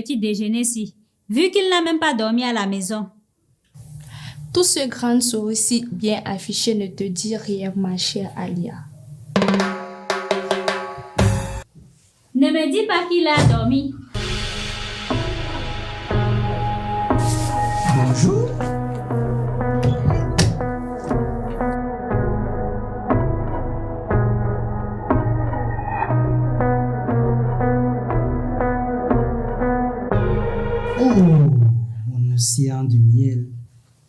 petit déjeuner-ci, vu qu'il n'a même pas dormi à la maison? Tout ce grand sourire bien affiché ne te dit rien, ma chère Alia. Ne me dis pas qu'il a dormi. Bonjour. Oh, mon océan de miel,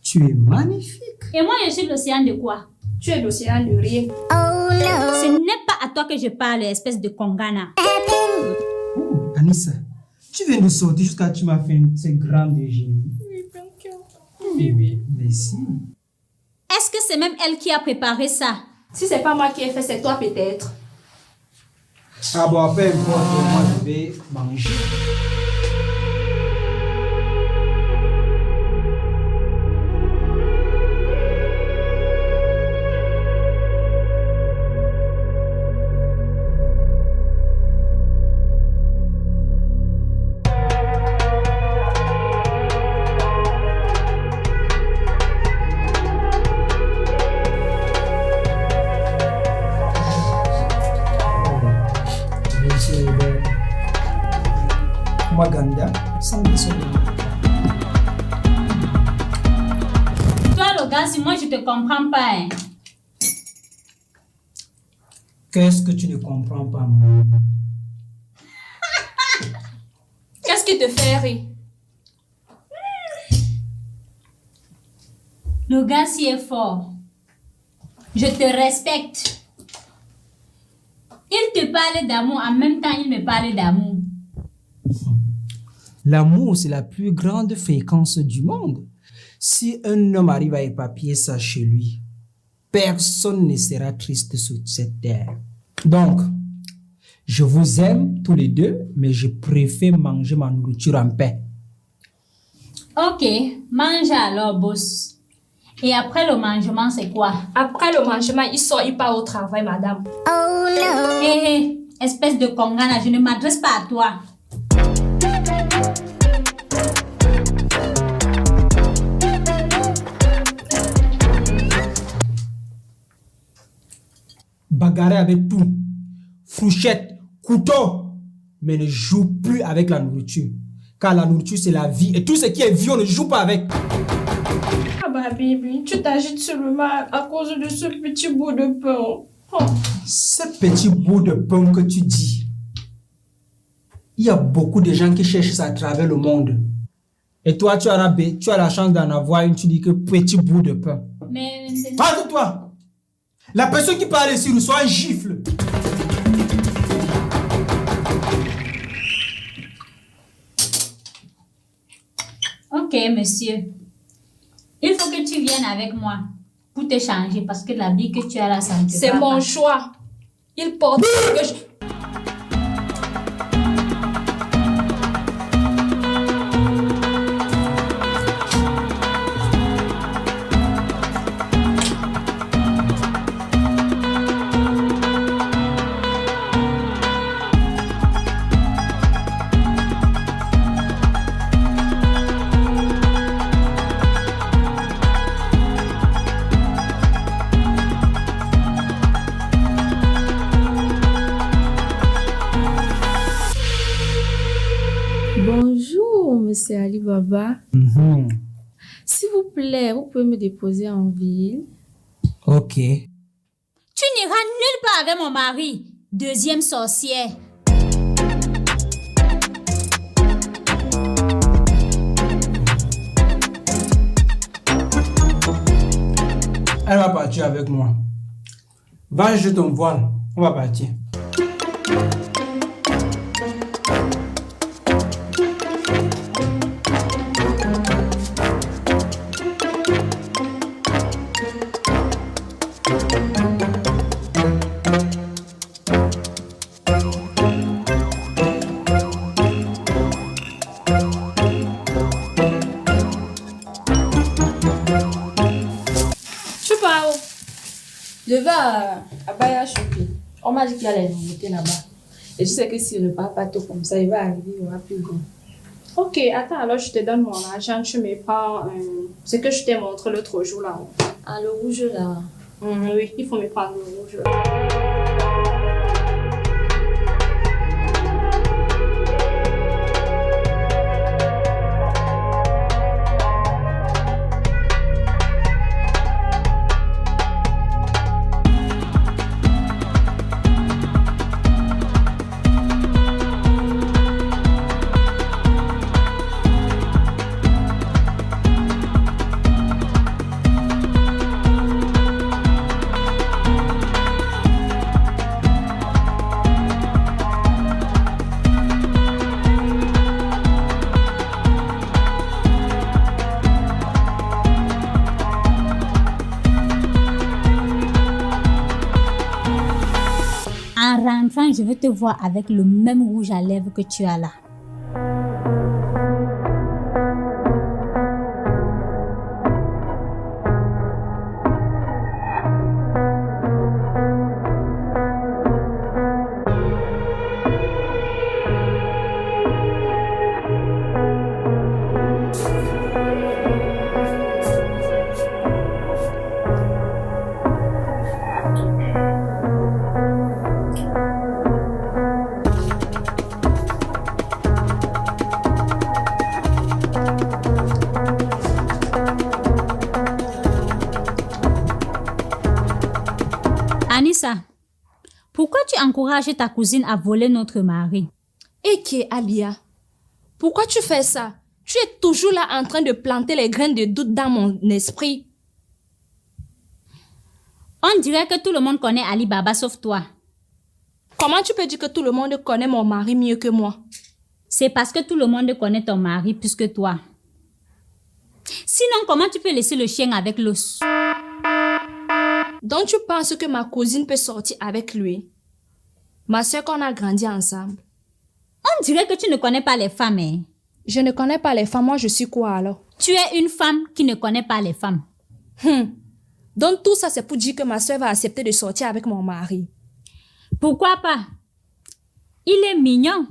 tu es magnifique. Et moi, je suis l'océan de quoi? Tu es l'océan de rien. Ce n'est pas à toi que je parle, espèce de Kongana. Oh, Anissa, tu viens de sortir jusqu'à tu m'as fait ce grand déjeuner. Oui, bien sûr. Bébé. Merci. Est-ce que c'est même elle qui a préparé ça? Si c'est pas moi qui ai fait, c'est toi peut-être. Ah bon, peu importe, moi je vais manger. Maganda, sans besoin de... Toi, Logan, si moi je te comprends pas, hein. Qu'est-ce que tu ne comprends pas, moi? Qu'est-ce qui te fait rire? Logan, si est fort. Je te respecte. Il te parle d'amour, en même temps il me parle d'amour. L'amour, c'est la plus grande fréquence du monde. Si un homme arrive à éparpiller ça chez lui, personne ne sera triste sur cette terre. Donc, je vous aime tous les deux, mais je préfère manger ma nourriture en paix. Ok, mange alors, boss. Et après le mangement, c'est quoi? Après le mangement, il sort, il part au travail, madame. Hé, espèce de Kongana, je ne m'adresse pas à toi. Bagarrer avec tout, fourchette, couteau, mais ne joue plus avec la nourriture. Car la nourriture, c'est la vie. Et tout ce qui est vie, on ne joue pas avec. Ah bah baby, tu t'agites seulement à cause de ce petit bout de pain. Oh. Ce petit bout de pain que tu dis, il y a beaucoup de gens qui cherchent ça à travers le monde. Et toi, tu as la chance d'en avoir une, tu dis que petit bout de pain. Mais... Parle de toi. La personne qui parle ici reçoit un gifle. Ok, monsieur. Il faut que tu viennes avec moi pour te changer parce que l'habit que tu as là, ça ne te va pas. C'est mon choix. Il porte que je... Bonjour, monsieur Ali Baba. S'il vous plaît, vous pouvez me déposer en ville? Ok. Tu n'iras nulle part avec mon mari. Deuxième sorcière. Elle va partir avec moi. Va jeter ton voile. On va partir. Je vais à Baya Shopping. On m'a dit qu'il y a les nouveautés là-bas. Et je sais que si je ne pars pas tôt comme ça, il va arriver, il n'y aura plus grand. Ok, attends, alors je te donne mon argent, tu me prends ce que je t'ai montré l'autre jour là. Ah, le rouge là. Oui, il faut me prendre le rouge là. En rentrant, je veux te voir avec le même rouge à lèvres que tu as là. Anissa, pourquoi tu encourages ta cousine à voler notre mari? Ok, Alia, pourquoi tu fais ça? Tu es toujours là en train de planter les graines de doute dans mon esprit. On dirait que tout le monde connaît Ali Baba sauf toi. Comment tu peux dire que tout le monde connaît mon mari mieux que moi? C'est parce que tout le monde connaît ton mari plus que toi. Sinon, comment tu peux laisser le chien avec l'os? Donc tu penses que ma cousine peut sortir avec lui? Ma soeur qu'on a grandi ensemble. On dirait que tu ne connais pas les femmes, hein? Je ne connais pas les femmes, moi je suis quoi alors? Tu es une femme qui ne connaît pas les femmes. Donc tout ça c'est pour dire que ma soeur va accepter de sortir avec mon mari. Pourquoi pas? Il est mignon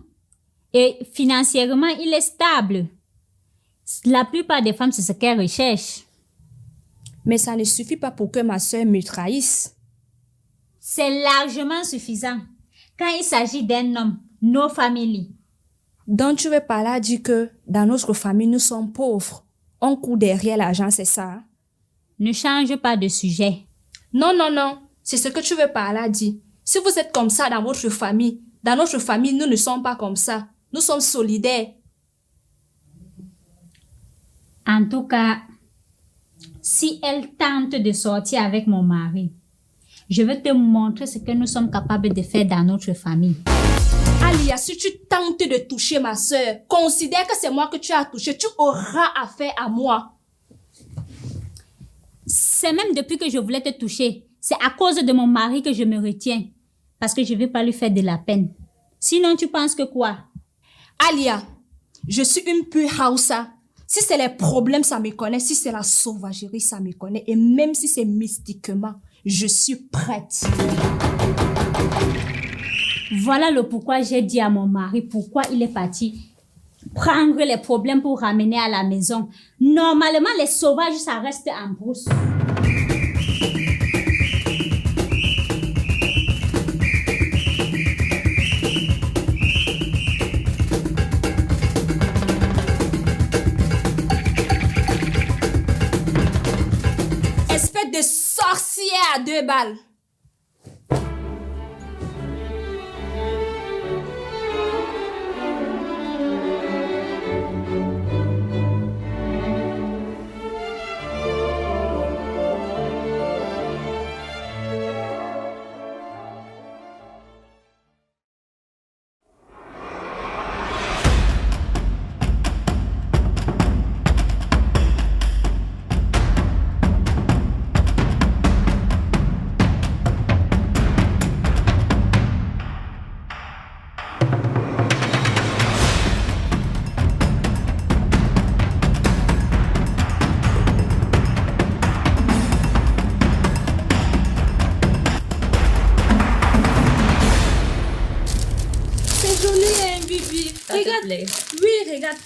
et financièrement il est stable. La plupart des femmes, c'est ce qu'elles recherchent. Mais ça ne suffit pas pour que ma soeur me trahisse. C'est largement suffisant. Quand il s'agit d'un homme, nos familles. Donc tu veux par là dire que dans notre famille nous sommes pauvres. On court derrière l'argent, c'est ça? Ne change pas de sujet. Non, non, non. C'est ce que tu veux par là dire. Si vous êtes comme ça dans votre famille, dans notre famille, nous ne sommes pas comme ça. Nous sommes solidaires. En tout cas, si elle tente de sortir avec mon mari, je vais te montrer ce que nous sommes capables de faire dans notre famille. Alia, si tu tentes de toucher ma soeur, considère que c'est moi que tu as touché. Tu auras affaire à moi. C'est même depuis que je voulais te toucher. C'est à cause de mon mari que je me retiens. Parce que je ne veux pas lui faire de la peine. Sinon, tu penses que quoi? Alia, je suis une pure Hausa. Si c'est les problèmes, ça me connaît. Si c'est la sauvagerie, ça me connaît. Et même si c'est mystiquement, je suis prête. Voilà le pourquoi j'ai dit à mon mari pourquoi il est parti prendre les problèmes pour ramener à la maison. Normalement, les sauvages, ça reste en brousse. Espèce de sorcière à 2 balles.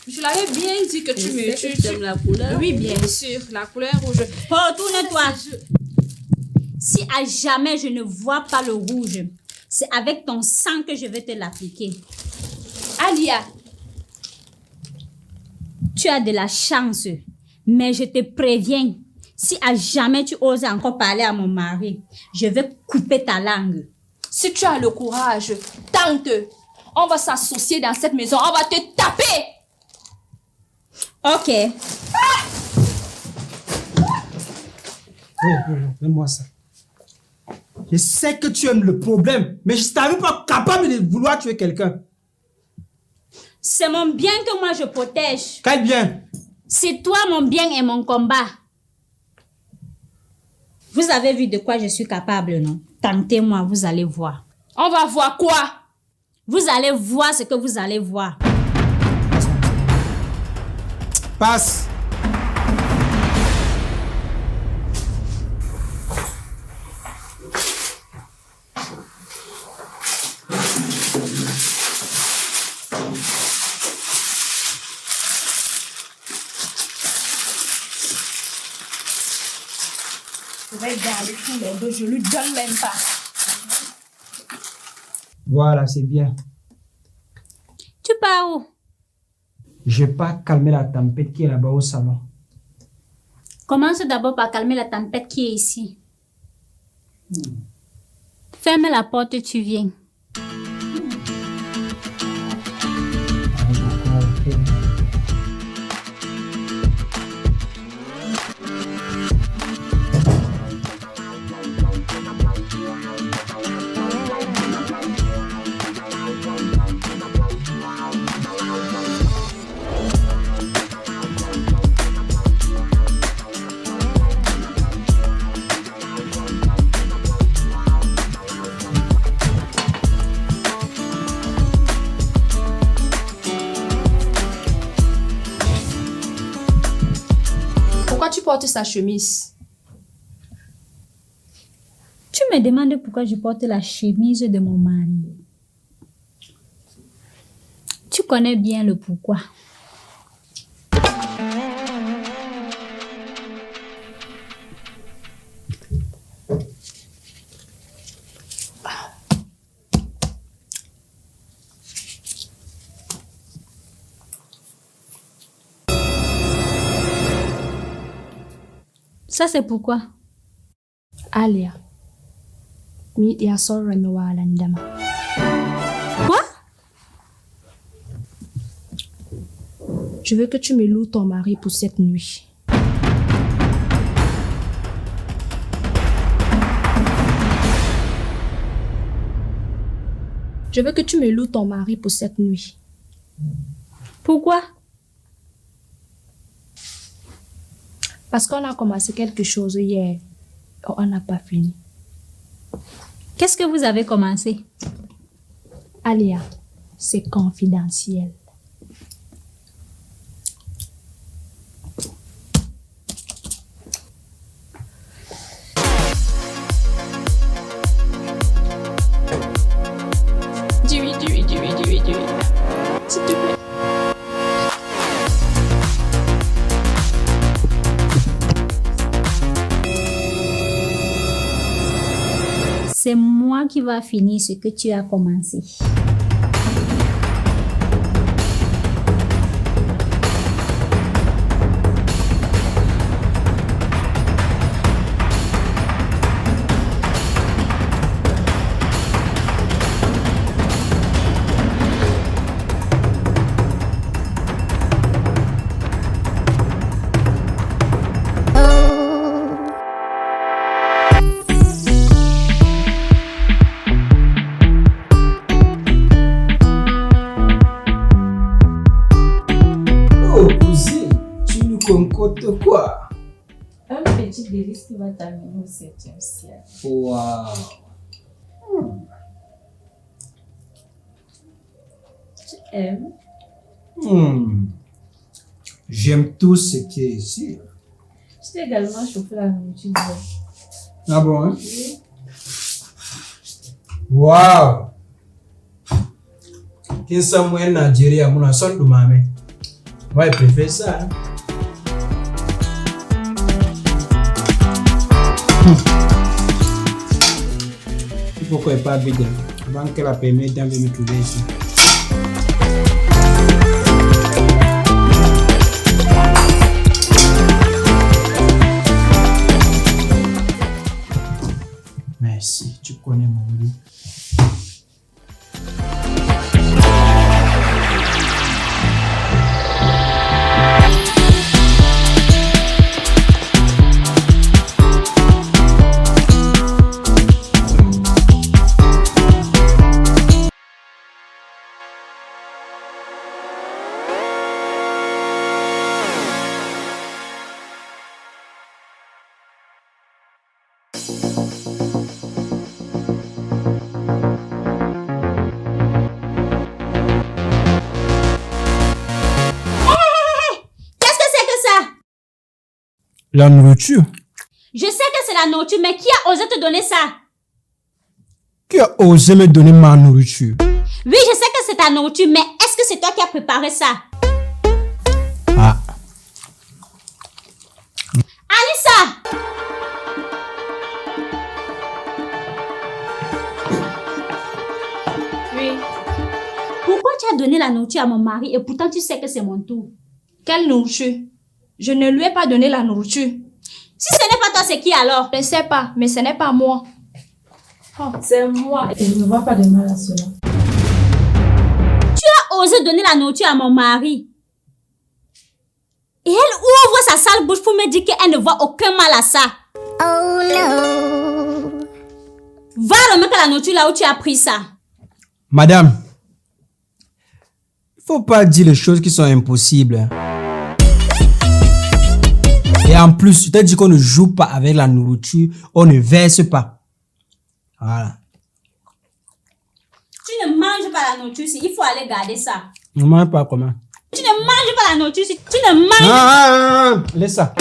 Je l'avais bien dit que tu me tues. Tu aimes la couleur? Oui, bien sûr. La couleur rouge. Retourne-toi. Si à jamais je ne vois pas le rouge, c'est avec ton sang que je vais te l'appliquer. Alia, Tu as de la chance, mais je te préviens, si à jamais tu oses encore parler à mon mari, je vais couper ta langue. si tu as le courage, tente. On va s'associer dans cette maison. On va te taper. Ok. Donne-moi ça. Je sais que tu aimes le problème, mais je ne t'avais pas capable de vouloir tuer quelqu'un. C'est mon bien que moi je protège. Quel bien? C'est toi mon bien et mon combat. Vous avez vu de quoi je suis capable, non? Tentez-moi, vous allez voir. On va voir quoi? Vous allez voir ce que vous allez voir. Passe. Je vais garder tous les deux. Je lui donne même pas. Voilà, c'est bien. Tu pars où? Je vais pas calmer la tempête qui est là-bas au salon. Commence d'abord par calmer la tempête qui est ici. Ferme la porte, tu viens. Pourquoi tu portes sa chemise? Tu me demandes pourquoi je porte la chemise de mon mari. Tu connais bien le pourquoi. Ça, c'est pourquoi. Alia. Mi ya sorra mi walandama. Quoi? Je veux que tu me loues ton mari pour cette nuit. Je veux que tu me loues ton mari pour cette nuit. Pourquoi? Parce qu'on a commencé quelque chose hier. Et on n'a pas fini. Qu'est-ce que vous avez commencé? Alia, c'est confidentiel. Dis-oui. S'il te plaît. C'est moi qui va finir ce que tu as commencé. Concocte quoi? Un petit délice qui va t'amener au 7e ciel. Waouh! Tu aimes? J'aime tout ce qui est ici. Je t'ai également chauffé la nourriture. Ah bon, hein? Oui. Waouh! Kinsa mwen Nigeria muna son dumame. Ouais, il préfère ça. Hein. Pourquoi elle n'est pas vide avant qu'elle a permis d'en venir me trouver ici. Merci, tu connais mon lit. La nourriture. Je sais que c'est la nourriture, mais qui a osé te donner ça? Qui a osé me donner ma nourriture? Oui, je sais que c'est ta nourriture, mais est-ce que c'est toi qui as préparé ça? Ah. Anissa! Oui. Pourquoi tu as donné la nourriture à mon mari et pourtant tu sais que c'est mon tour? Quelle nourriture? Je ne lui ai pas donné la nourriture. Si ce n'est pas toi, c'est qui alors? Je ne sais pas, mais ce n'est pas moi. Oh, c'est moi. Et je ne vois pas de mal à cela. Tu as osé donner la nourriture à mon mari. Et elle ouvre sa sale bouche pour me dire qu'elle ne voit aucun mal à ça. Oh no! Va remettre la nourriture là où tu as pris ça. Madame, il ne faut pas dire les choses qui sont impossibles. Et en plus, je t'ai dit qu'on ne joue pas avec la nourriture, on ne verse pas. Voilà. Tu ne manges pas la nourriture ici, il faut aller garder ça. Ne mange pas comment? Tu ne manges pas la nourriture ici, tu ne manges Ah, laisse ça.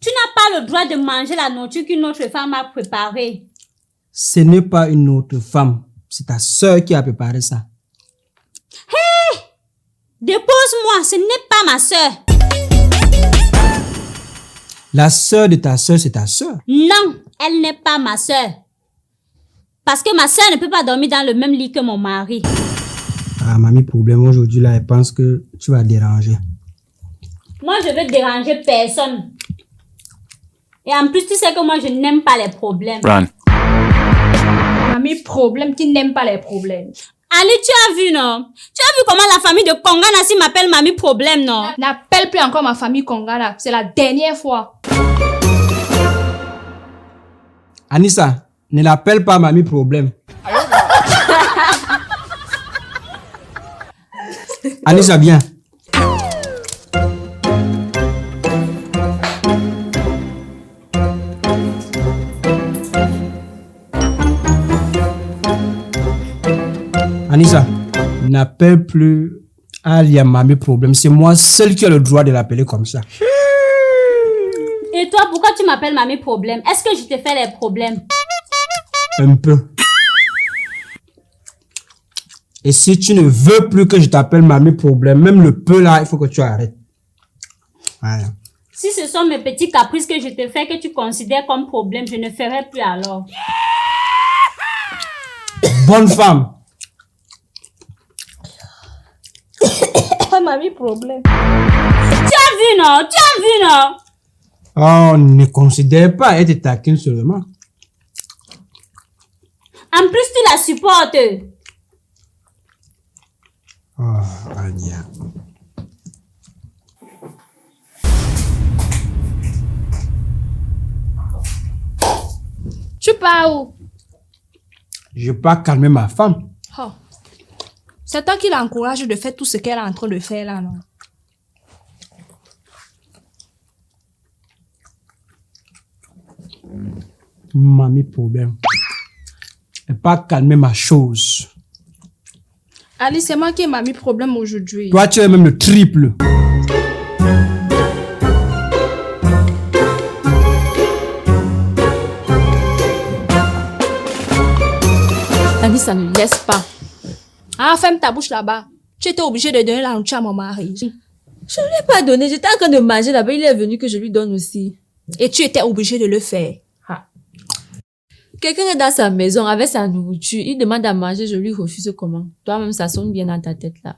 Tu n'as pas le droit de manger la nourriture qu'une autre femme a préparée. Ce n'est pas une autre femme. C'est ta soeur qui a préparé ça. Hé! Dépose-moi, ce n'est pas ma soeur. La soeur de ta soeur, c'est ta soeur. Non, elle n'est pas ma soeur. Parce que ma soeur ne peut pas dormir dans le même lit que mon mari. Ah, mamie, problème aujourd'hui là, elle pense que tu vas déranger. Moi, je veux déranger personne. Et en plus, tu sais que moi, je n'aime pas les problèmes. Run. Mamie, problème qui n'aime pas les problèmes. Ali, tu as vu, non? Tu as vu comment la famille de Konganasi m'appelle Mamie Problème, non? N'appelle plus encore ma famille Kongana. C'est la dernière fois. Anissa, ne l'appelle pas mamie problème. Anissa, viens. Anissa, n'appelle plus Alia mamie problème. C'est moi seul qui ai le droit de l'appeler comme ça. Et toi, pourquoi tu m'appelles Mamie Problème? Est-ce que je te fais les problèmes? Un peu. Et si tu ne veux plus que je t'appelle mamie problème, même le peu là, il faut que tu arrêtes. Voilà. Si ce sont mes petits caprices que je te fais que tu considères comme problème, je ne ferai plus alors. Bonne femme. Mamie, problème. Tu as vu, non? Tu as vu, non? Oh, ne considère pas, elle te taquine seulement. En plus, tu la supportes. Oh, Ania. Tu pars où? Je vais pas calmer ma femme. Oh. C'est toi qui l'encourage de faire tout ce qu'elle est en train de faire là, non? Mamie problème. Et pas calmer ma chose. Ali, c'est moi qui m'a mis problème aujourd'hui. Toi, tu es même le triple. Anissa, ne laisse pas. Ah, ferme ta bouche là-bas. Tu étais obligé de donner la nourriture à mon mari. Je ne lui ai pas donné. J'étais en train de manger là-bas. Il est venu que je lui donne aussi. Et tu étais obligé de le faire. Quelqu'un est dans sa maison avec sa nourriture. Il demande à manger, je lui refuse comment? Toi-même, ça sonne bien dans ta tête là.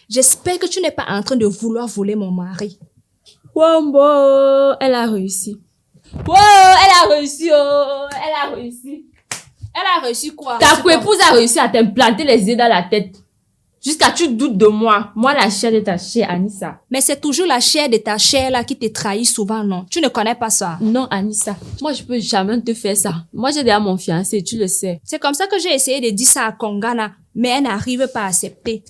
J'espère que tu n'es pas en train de vouloir voler mon mari. Wombo, elle a réussi. Wow, elle a réussi, oh, elle a réussi. Elle a reçu quoi? Ta coépouse a réussi à t'implanter les idées dans la tête. Jusqu'à tu doutes de moi. Moi, la chair de ta chair, Anissa. Mais c'est toujours la chair de ta chair là qui te trahit souvent, non? Tu ne connais pas ça. Non, Anissa. Moi, je peux jamais te faire ça. Moi, j'ai déjà mon fiancé, tu le sais. C'est comme ça que j'ai essayé de dire ça à Kongana, mais elle n'arrive pas à accepter.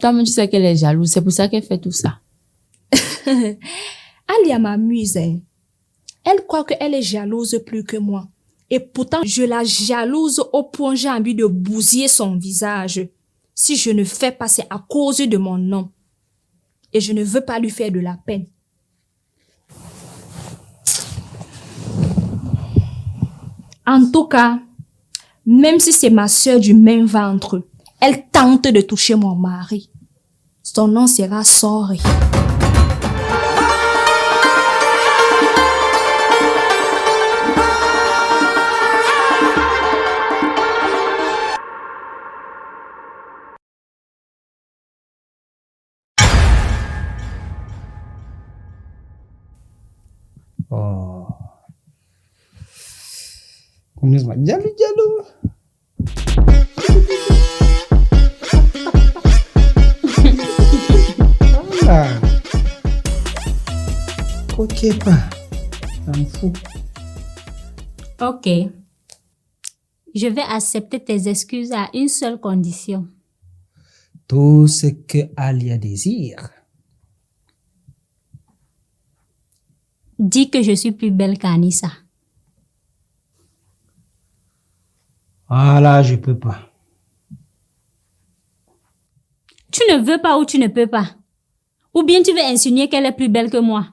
Toi-même, tu sais qu'elle est jalouse. C'est pour ça qu'elle fait tout ça. Alia m'amuse, hein. Elle croit qu'elle est jalouse plus que moi. Et pourtant, je la jalouse au point j'ai envie de bousiller son visage. Si je ne fais pas, c'est à cause de mon nom. Et je ne veux pas lui faire de la peine. En tout cas, même si c'est ma sœur du même ventre, elle tente de toucher mon mari. Son nom sera Sorry. Oh. On est jaloux. Voilà. Ok, pas. Ça me fout. Ok. Je vais accepter tes excuses à une seule condition. Tout ce que Alia désire. Dis que je suis plus belle qu'Anissa. Voilà, je peux pas. Tu ne veux pas ou tu ne peux pas? Ou bien tu veux insinuer qu'elle est plus belle que moi?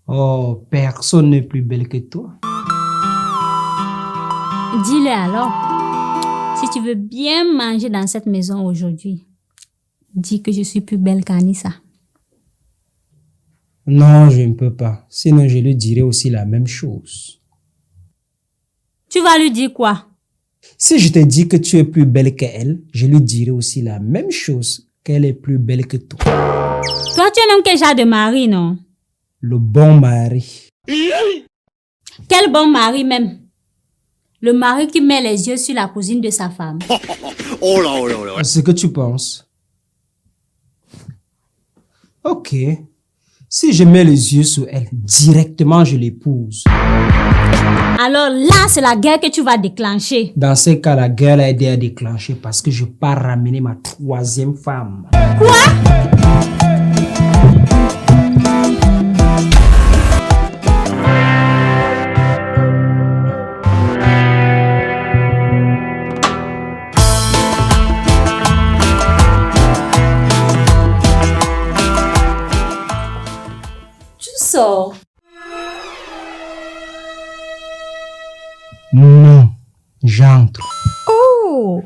Oh, personne n'est plus belle que toi. Dis-le alors. Si tu veux bien manger dans cette maison aujourd'hui, dis que je suis plus belle qu'Anissa. Non, je ne peux pas. Sinon, je lui dirai aussi la même chose. Tu vas lui dire quoi? Si je te dis que tu es plus belle qu'elle, je lui dirai aussi la même chose, qu'elle est plus belle que toi. Toi, tu es même quel genre de mari, non? Le bon mari. Quel bon mari même? Le mari qui met les yeux sur la cousine de sa femme. Oh là, oh là, oh là. C'est ce que tu penses. Ok. Si je mets les yeux sur elle, directement je l'épouse. Alors là, c'est la guerre que tu vas déclencher. Dans ce cas, la guerre a aidé à déclencher parce que je pars ramener ma troisième femme. Tu sors. Non, j'entre. Oh.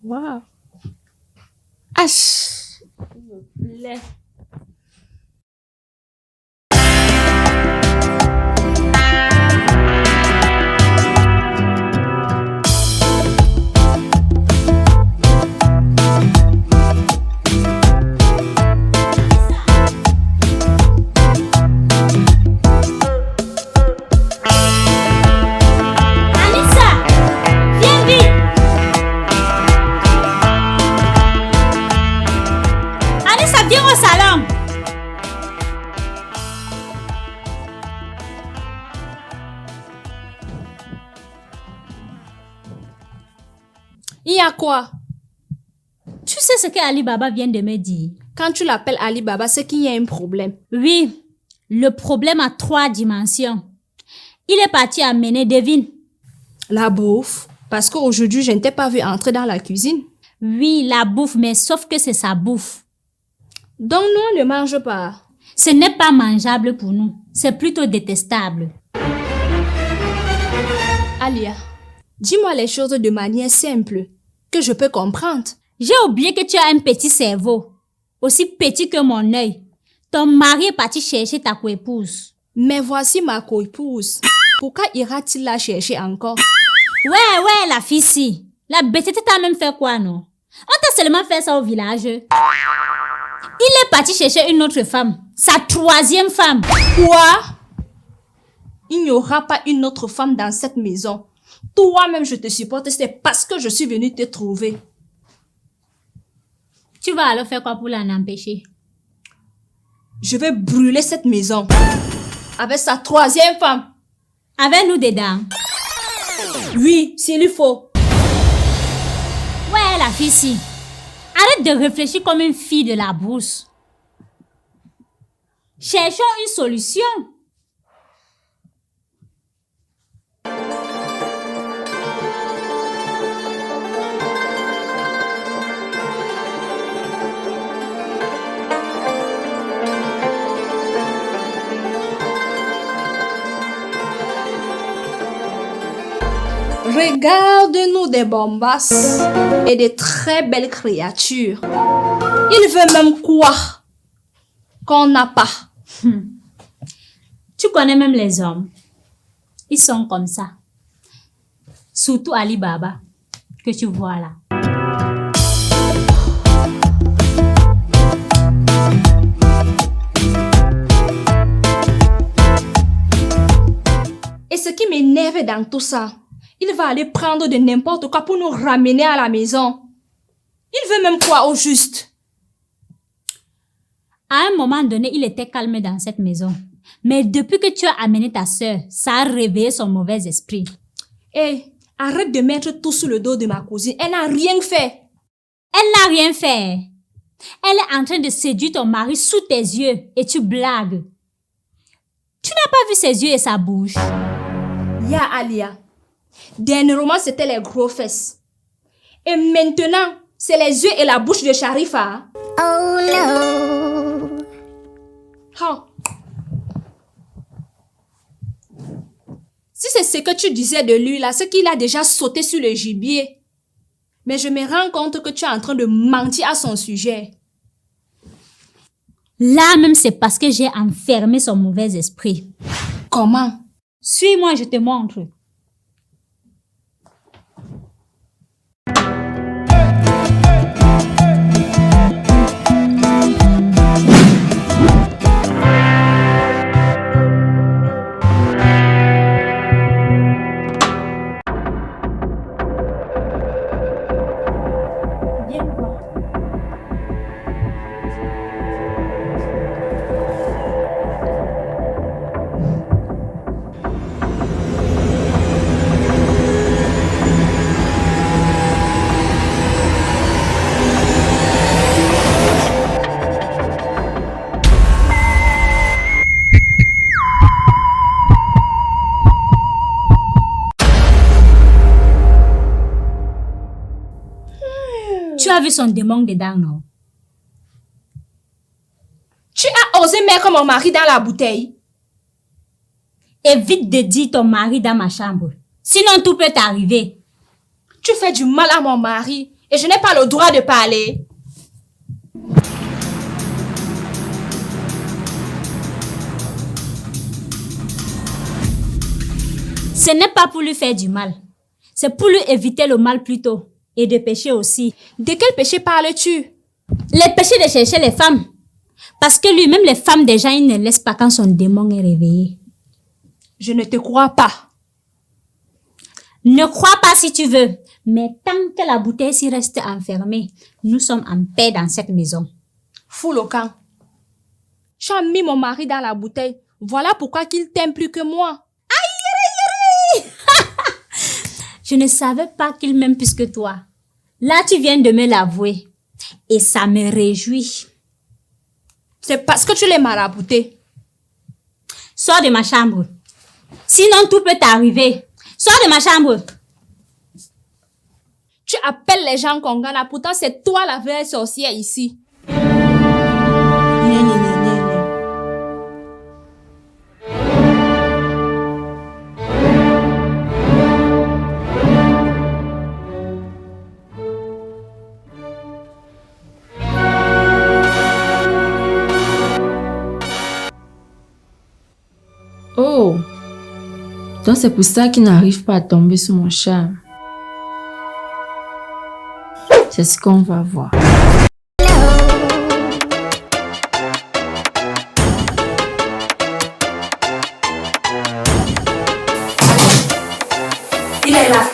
Wow. Aïe. Il me plaît. Anissa, viens vite. Anissa, viens au salon. Il y a quoi? Tu sais ce que Ali Baba vient de me dire? Quand tu l'appelles Ali Baba, c'est qu'il y a un problème. Oui, le problème a 3 dimensions. Il est parti amener Devin. La bouffe. Parce qu'aujourd'hui, je ne t'ai pas vu entrer dans la cuisine. Oui, la bouffe, mais sauf que c'est sa bouffe. Donc, nous, on ne mange pas. Ce n'est pas mangeable pour nous. C'est plutôt détestable. Alia, dis-moi les choses de manière simple, que je peux comprendre. J'ai oublié que tu as un petit cerveau, aussi petit que mon œil. Ton mari est parti chercher ta coépouse. Mais voici ma coépouse. Pourquoi ira-t-il la chercher encore? Ouais, la fille-ci. La bêtité t'a même fait quoi, non? On t'a seulement fait ça au village. Il est parti chercher une autre femme. Sa troisième femme. Quoi? Il n'y aura pas une autre femme dans cette maison. Toi-même, je te supporte, c'est parce que je suis venue te trouver. Tu vas alors faire quoi pour l'en empêcher? Je vais brûler cette maison. Avec sa troisième femme. Avec nous dedans. Oui, s'il lui faut. Ouais, la fille-ci. Arrête de réfléchir comme une fille de la brousse. Cherchons une solution. Regarde-nous des bombasses et des très belles créatures. Il veut même quoi qu'on n'a pas. Tu connais même les hommes. Ils sont comme ça. Surtout Ali Baba, que tu vois là. Et ce qui m'énerve dans tout ça, il va aller prendre de n'importe quoi pour nous ramener à la maison. Il veut même quoi au juste? À un moment donné, il était calme dans cette maison. Mais depuis que tu as amené ta sœur, ça a réveillé son mauvais esprit. Hé, arrête de mettre tout sous le dos de ma cousine. Elle n'a rien fait. Elle n'a rien fait. Elle est en train de séduire ton mari sous tes yeux et tu blagues. Tu n'as pas vu ses yeux et sa bouche? Ya Alia, dernièrement c'était les gros fesses. Et maintenant, c'est les yeux et la bouche de Sharifa. Oh no. Oh. Si c'est ce que tu disais de lui là, c'est qu'il a déjà sauté sur le gibier. Mais je me rends compte que tu es en train de mentir à son sujet. Là même, c'est parce que j'ai enfermé son mauvais esprit. Comment? Suis-moi, je te montre. Viens voir. Tu as vu son démon dedans, non? Tu as osé mettre mon mari dans la bouteille. Évite de dire ton mari dans ma chambre. Sinon, tout peut t'arriver. Tu fais du mal à mon mari et je n'ai pas le droit de parler. Ce n'est pas pour lui faire du mal. C'est pour lui éviter le mal plutôt. Et de pécher aussi. De quel péché parles-tu? Les péchés de chercher les femmes. Parce que lui, même les femmes des gens, il ne laisse pas quand son démon est réveillé. Je ne te crois pas. Ne crois pas si tu veux. Mais tant que la bouteille s'y reste enfermée, nous sommes en paix dans cette maison. Fous le camp. Tu as mis mon mari dans la bouteille. Voilà pourquoi qu'il t'aime plus que moi. Je ne savais pas qu'il m'aime plus que toi. Là, tu viens de me l'avouer. Et ça me réjouit. C'est parce que tu l'es marabouté. Sors de ma chambre. Sinon, tout peut t'arriver. Sors de ma chambre. Tu appelles les gens Kongana. Pourtant, c'est toi la vraie sorcière ici. Donc c'est pour ça qu'il n'arrive pas à tomber sous mon charme. C'est ce qu'on va voir. Il est là.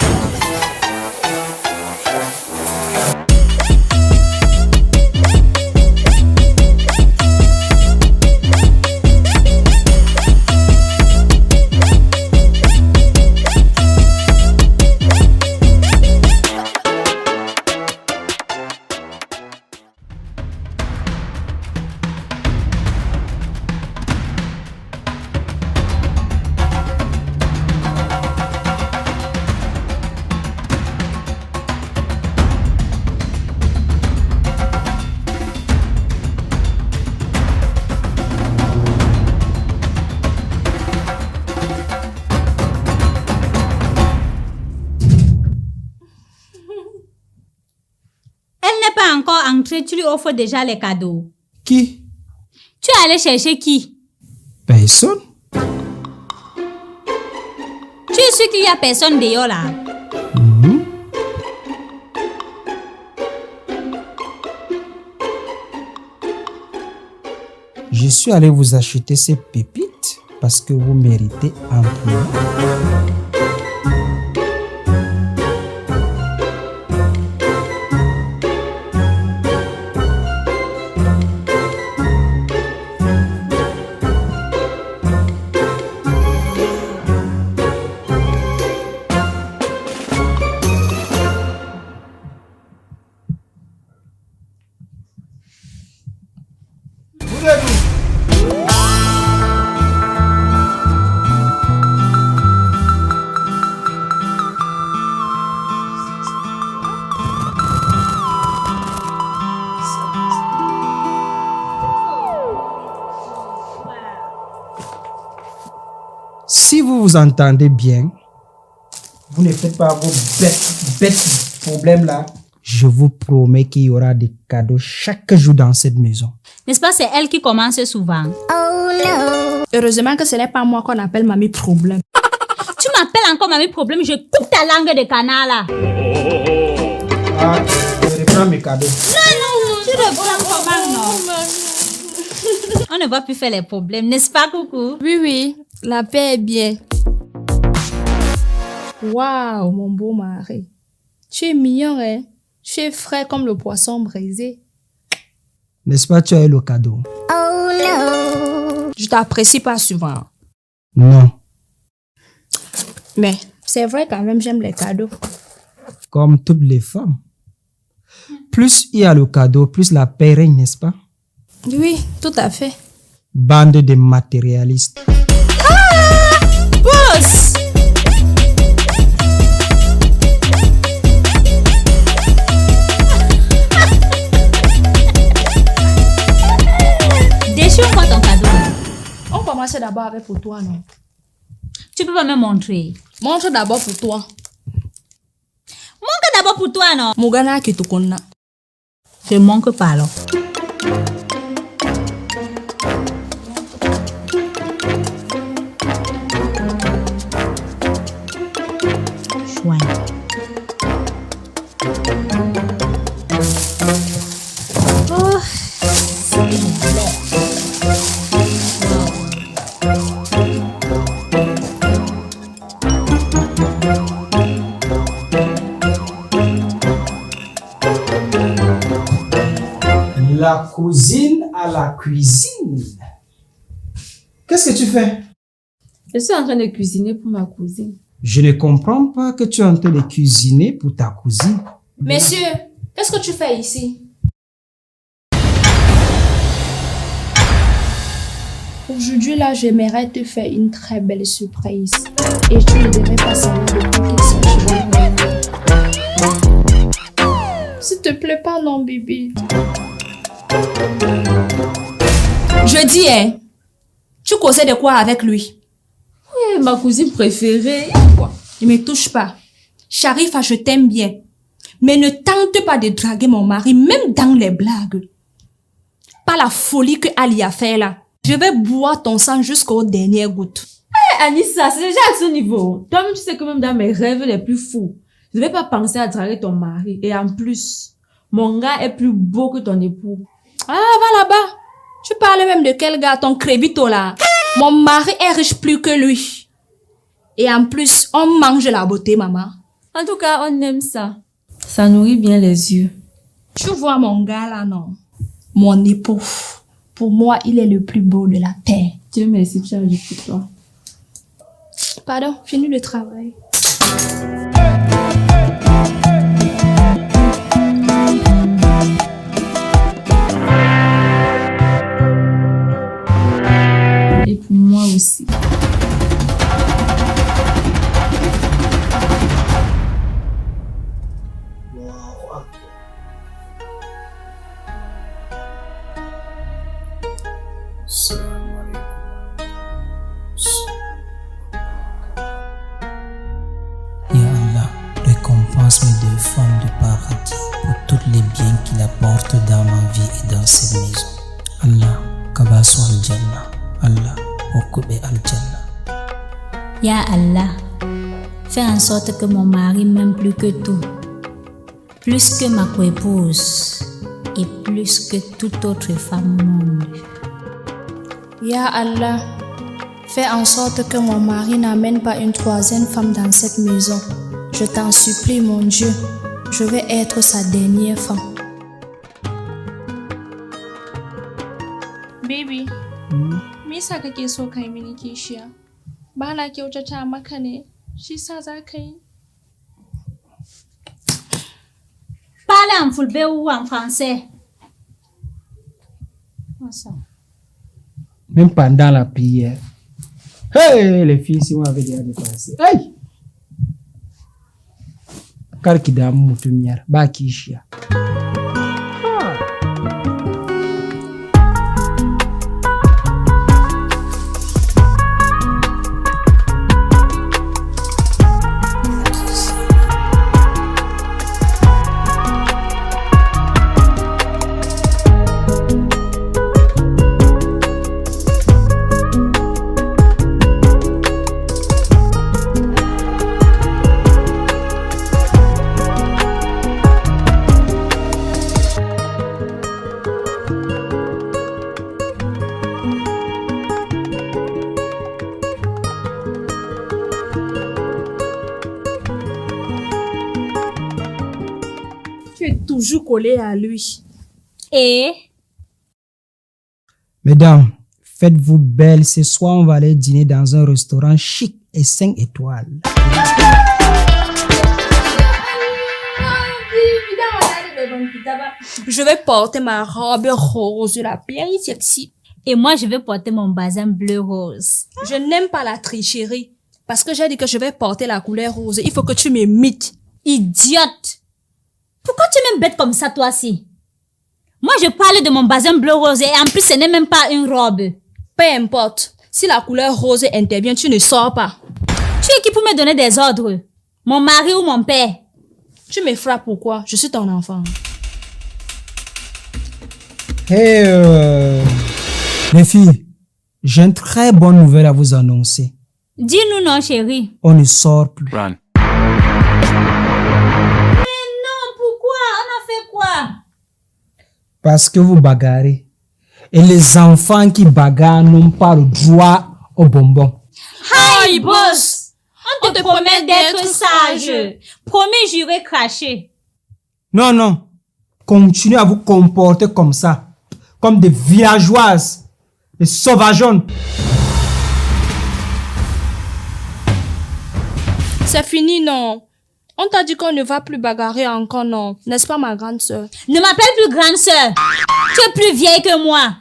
Encore entré, tu lui offres déjà les cadeaux. Qui? Tu es allé chercher qui? Personne. Tu es sûr qu'il y a personne dehors là? Je suis allé vous acheter ces pépites parce que vous méritez amplement. Si vous vous entendez bien, vous ne faites pas vos bêtes problèmes là. Je vous promets qu'il y aura des cadeaux chaque jour dans cette maison. N'est-ce pas, c'est elle qui commence souvent. Oh no. Heureusement que ce n'est pas moi qu'on appelle mamie problème. Tu m'appelles encore mamie problème, je coupe ta langue de canard là. Ah, je reprends mes cadeaux. Tu reprends comment non? On ne va plus faire les problèmes, n'est-ce pas, coucou? Oui, oui, la paix est bien. Waouh, mon beau mari. Tu es mignon, hein? Tu es frais comme le poisson braisé. N'est-ce pas, tu as eu le cadeau? Oh no. Je t'apprécie pas souvent. Non. Mais c'est vrai quand même, j'aime les cadeaux. Comme toutes les femmes. Plus il y a le cadeau, plus la paix règne, n'est-ce pas? Oui, tout à fait. Bande de matérialistes. Boss! Déchire-moi ton cadeau. On commence d'abord avec pour toi, non? Tu peux pas me montrer. Montre d'abord pour toi. Montre d'abord pour toi, non? Mugana qui te connaît. Je manque pas alors. Chouin. Oh, La cousine à la cuisine. Qu'est-ce que tu fais? Je suis en train de cuisiner pour ma cousine. Je ne comprends pas que tu es en train de cuisiner pour ta cousine. Monsieur, qu'est-ce que tu fais ici? Aujourd'hui, là, j'aimerais te faire une très belle surprise. Et tu ne devrais pas savoir de quoi il s'agit. S'il te plaît, pas non, bébé. Je dis, hein, tu causais de quoi avec lui? Oui, ma cousine préférée. Ne me touche pas. Sharifa, je t'aime bien. Mais ne tente pas de draguer mon mari, même dans les blagues. Pas la folie que Ali a fait là. Je vais boire ton sang jusqu'aux dernières gouttes. Anissa, c'est déjà à ce niveau. Toi-même, tu sais que même dans mes rêves les plus fous, je ne vais pas penser à draguer ton mari. Et en plus, mon gars est plus beau que ton époux. Ah, va là-bas. Tu parles même de quel gars, ton crébito là? Mon mari est riche plus que lui. Et en plus, on mange la beauté, maman. En tout cas, on aime ça. Ça nourrit bien les yeux. Tu vois mon gars là, non? Mon époux. Pour moi, il est le plus beau de la terre. Dieu merci, tu as du pour toi. Pardon, finis le travail. Et pour moi aussi. Ya Allah, récompense-moi de femmes du paradis pour tous les biens qu'il apporte dans ma vie et dans cette maison. Allah, kabasu al-jannah. Allah, okube al-jannah. Ya Allah, fais en sorte que mon mari m'aime plus que tout, plus que ma coépouse et plus que toute autre femme au monde. Ya Allah, fais en sorte que mon mari n'amène pas une troisième femme dans cette maison. Je t'en supplie, mon Dieu. Je vais être sa dernière femme. Baby, me yasa kake so kai mini kishiya? Ba na kyautata maka ne, shi sa za ka yi? Parlez en fulbe ou en français. Même pendant la prière. Hey, les filles, si on avait déjà dépassé. Hey! Car qui dame mutumiar, ba kishia. Tu es toujours collé à lui. Et Mesdames, faites-vous belle. Ce soir, on va aller dîner dans un restaurant chic et 5 étoiles. Je vais porter ma robe rose, la bien sexy. et moi, je vais porter mon bazin bleu rose. Je n'aime pas la tricherie. Parce que j'ai dit que je vais porter la couleur rose. Il faut que tu m'imites. Idiote! Pourquoi tu m'embêtes comme ça, toi aussi? Moi, je parle de mon bazin bleu rose et en plus, ce n'est même pas une robe. Peu importe. Si la couleur rose intervient, tu ne sors pas. Tu es qui pour me donner des ordres? Mon mari ou mon père? Tu me frappes pourquoi? Je suis ton enfant. Hey, les filles, j'ai une très bonne nouvelle à vous annoncer. Dis-nous non, chérie. On ne sort plus. Run. Non, pourquoi? On a fait quoi? Parce que vous bagarrez. Et les enfants qui bagarrent n'ont pas le droit au bonbon. Hi, boss! On te promet d'être sage. Promis, juré, craché. Non, non. Continuez à vous comporter comme ça. Comme des villageoises. Des sauvageonnes. C'est fini, non? On t'a dit qu'on ne va plus bagarrer encore, non? N'est-ce pas, ma grande sœur? Ne m'appelle plus grande sœur. Tu es plus vieille que moi.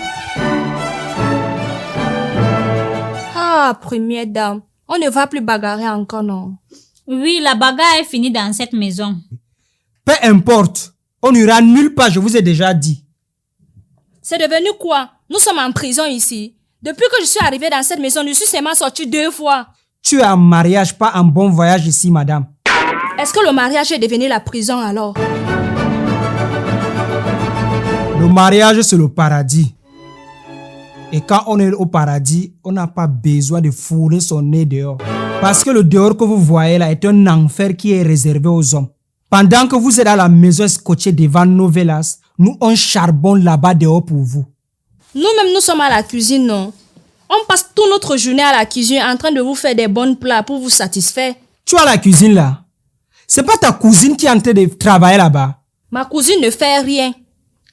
Ah, première dame. On ne va plus bagarrer encore, non? Oui, la bagarre est finie dans cette maison. Peu importe. On n'ira nulle part, je vous ai déjà dit. C'est devenu quoi? Nous sommes en prison ici. Depuis que je suis arrivée dans cette maison, je suis seulement sortie 2 fois. Tu es en mariage, pas en bon voyage ici, madame. Est-ce que le mariage est devenu la prison alors? Le mariage, c'est le paradis. Et quand on est au paradis, on n'a pas besoin de fourrer son nez dehors. Parce que le dehors que vous voyez là est un enfer qui est réservé aux hommes. Pendant que vous êtes à la maison scotchée devant nos villas, nous on charbonne là-bas dehors pour vous. Nous-mêmes, nous sommes à la cuisine, non? On passe toute notre journée à la cuisine en train de vous faire des bons plats pour vous satisfaire. Tu as la cuisine là. C'est pas ta cousine qui est en train de travailler là-bas. Ma cousine ne fait rien.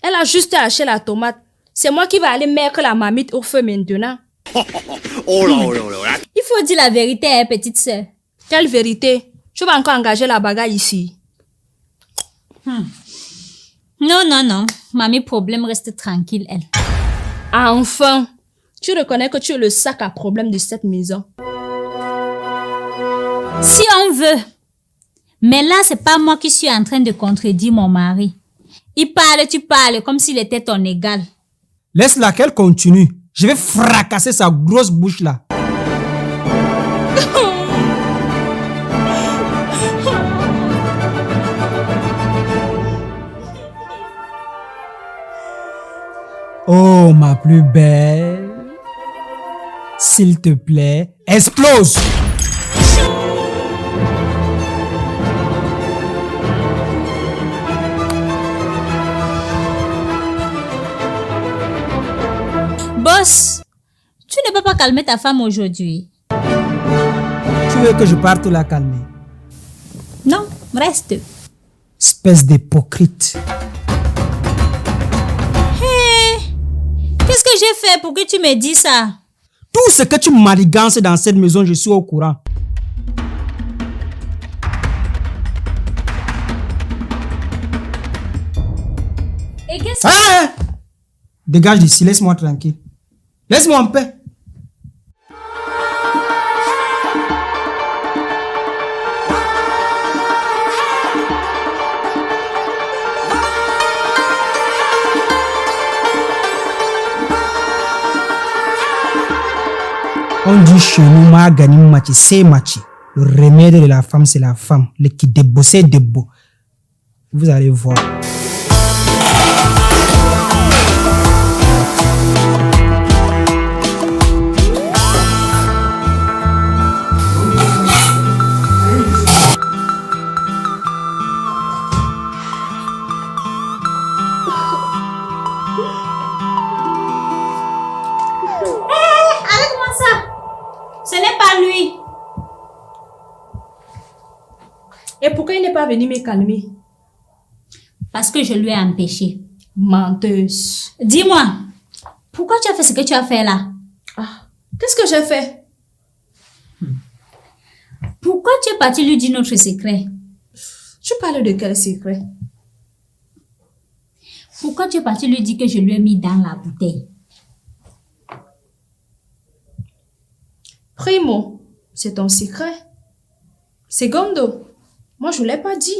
Elle a juste acheté la tomate. C'est moi qui vais aller mettre la marmite au feu maintenant. Oh là, oh là, oh là. Il faut dire la vérité, hein, petite sœur. Quelle vérité? Je vais encore engager la bagarre ici. Non. Mamie, problème, reste tranquille, elle. Enfin, tu reconnais que tu es le sac à problème de cette maison. Si on veut. Mais là, c'est pas moi qui suis en train de contredire mon mari. Il parle, tu parles, comme s'il était ton égal. Laisse-la qu'elle continue. Je vais fracasser sa grosse bouche là. Oh, ma plus belle. S'il te plaît, explose! Boss, tu ne peux pas calmer ta femme aujourd'hui. Tu veux que je parte la calmer? Non, reste. Espèce d'hypocrite. Qu'est-ce que j'ai fait pour que tu me dises ça? Tout ce que tu manigances dans cette maison, je suis au courant. Et qu'est-ce que... Ah! Dégage d'ici, laisse-moi tranquille. Laisse-moi en paix. On dit chez nous, Magani Machi, c'est Machi. Le remède de la femme, c'est la femme. Le qui débo, c'est débo. Vous allez voir. Arrête-moi ça. Ce n'est pas lui. Et pourquoi il n'est pas venu me calmer? Parce que je lui ai empêché. Menteuse. Dis-moi, pourquoi tu as fait ce que tu as fait là? Ah, qu'est-ce que j'ai fait? Pourquoi tu es parti lui dire notre secret? Tu parles de quel secret? Pourquoi tu es parti lui dire que je lui ai mis dans la bouteille? Primo, c'est ton secret. Secondo, moi je ne l'ai pas dit.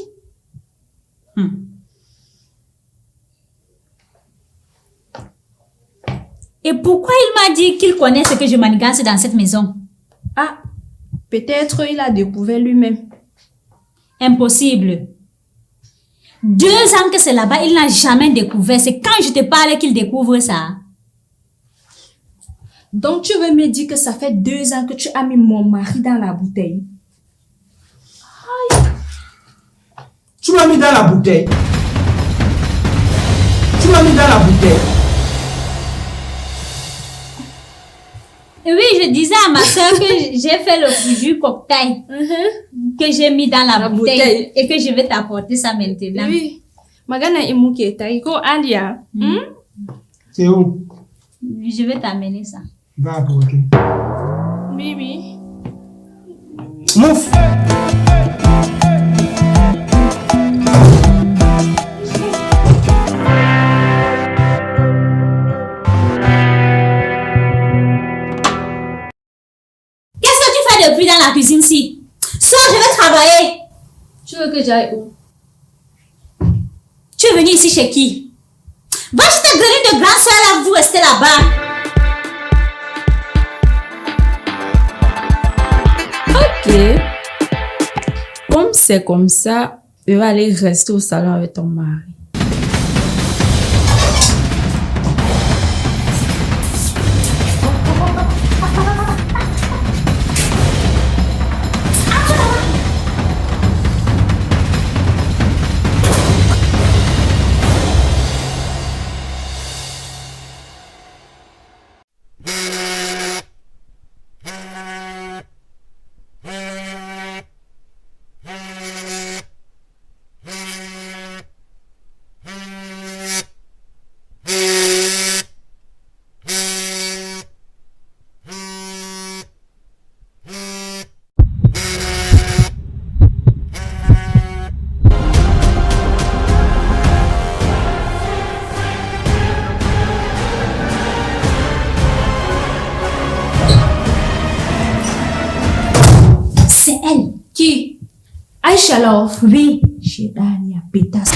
Et pourquoi il m'a dit qu'il connaît ce que je manigance dans cette maison? Ah, peut-être il a découvert lui-même. Impossible. 2 ans que c'est là-bas, il n'a jamais découvert. C'est quand je te parle qu'il découvre ça. Donc tu veux me dire que ça fait 2 ans que tu as mis mon mari dans la bouteille? Tu m'as mis dans la bouteille. Tu m'as mis dans la bouteille. Oui, je disais à ma soeur que j'ai fait le jus cocktail que j'ai mis dans la bouteille et que je vais t'apporter ça maintenant. Oui. Magana imuke taiko Alia. C'est où? Je vais t'amener ça. Va apporter. Oui. Mouf! Depuis dans la cuisine-ci. Soit je vais travailler. Tu veux que j'aille où? Tu es venu ici chez qui? Va chez ta grenouille de grand soeur là, vous restez là-bas. Ok. Comme c'est comme ça, je vais aller rester au salon avec ton mari. alors. Oui. Shetani ya pétasse.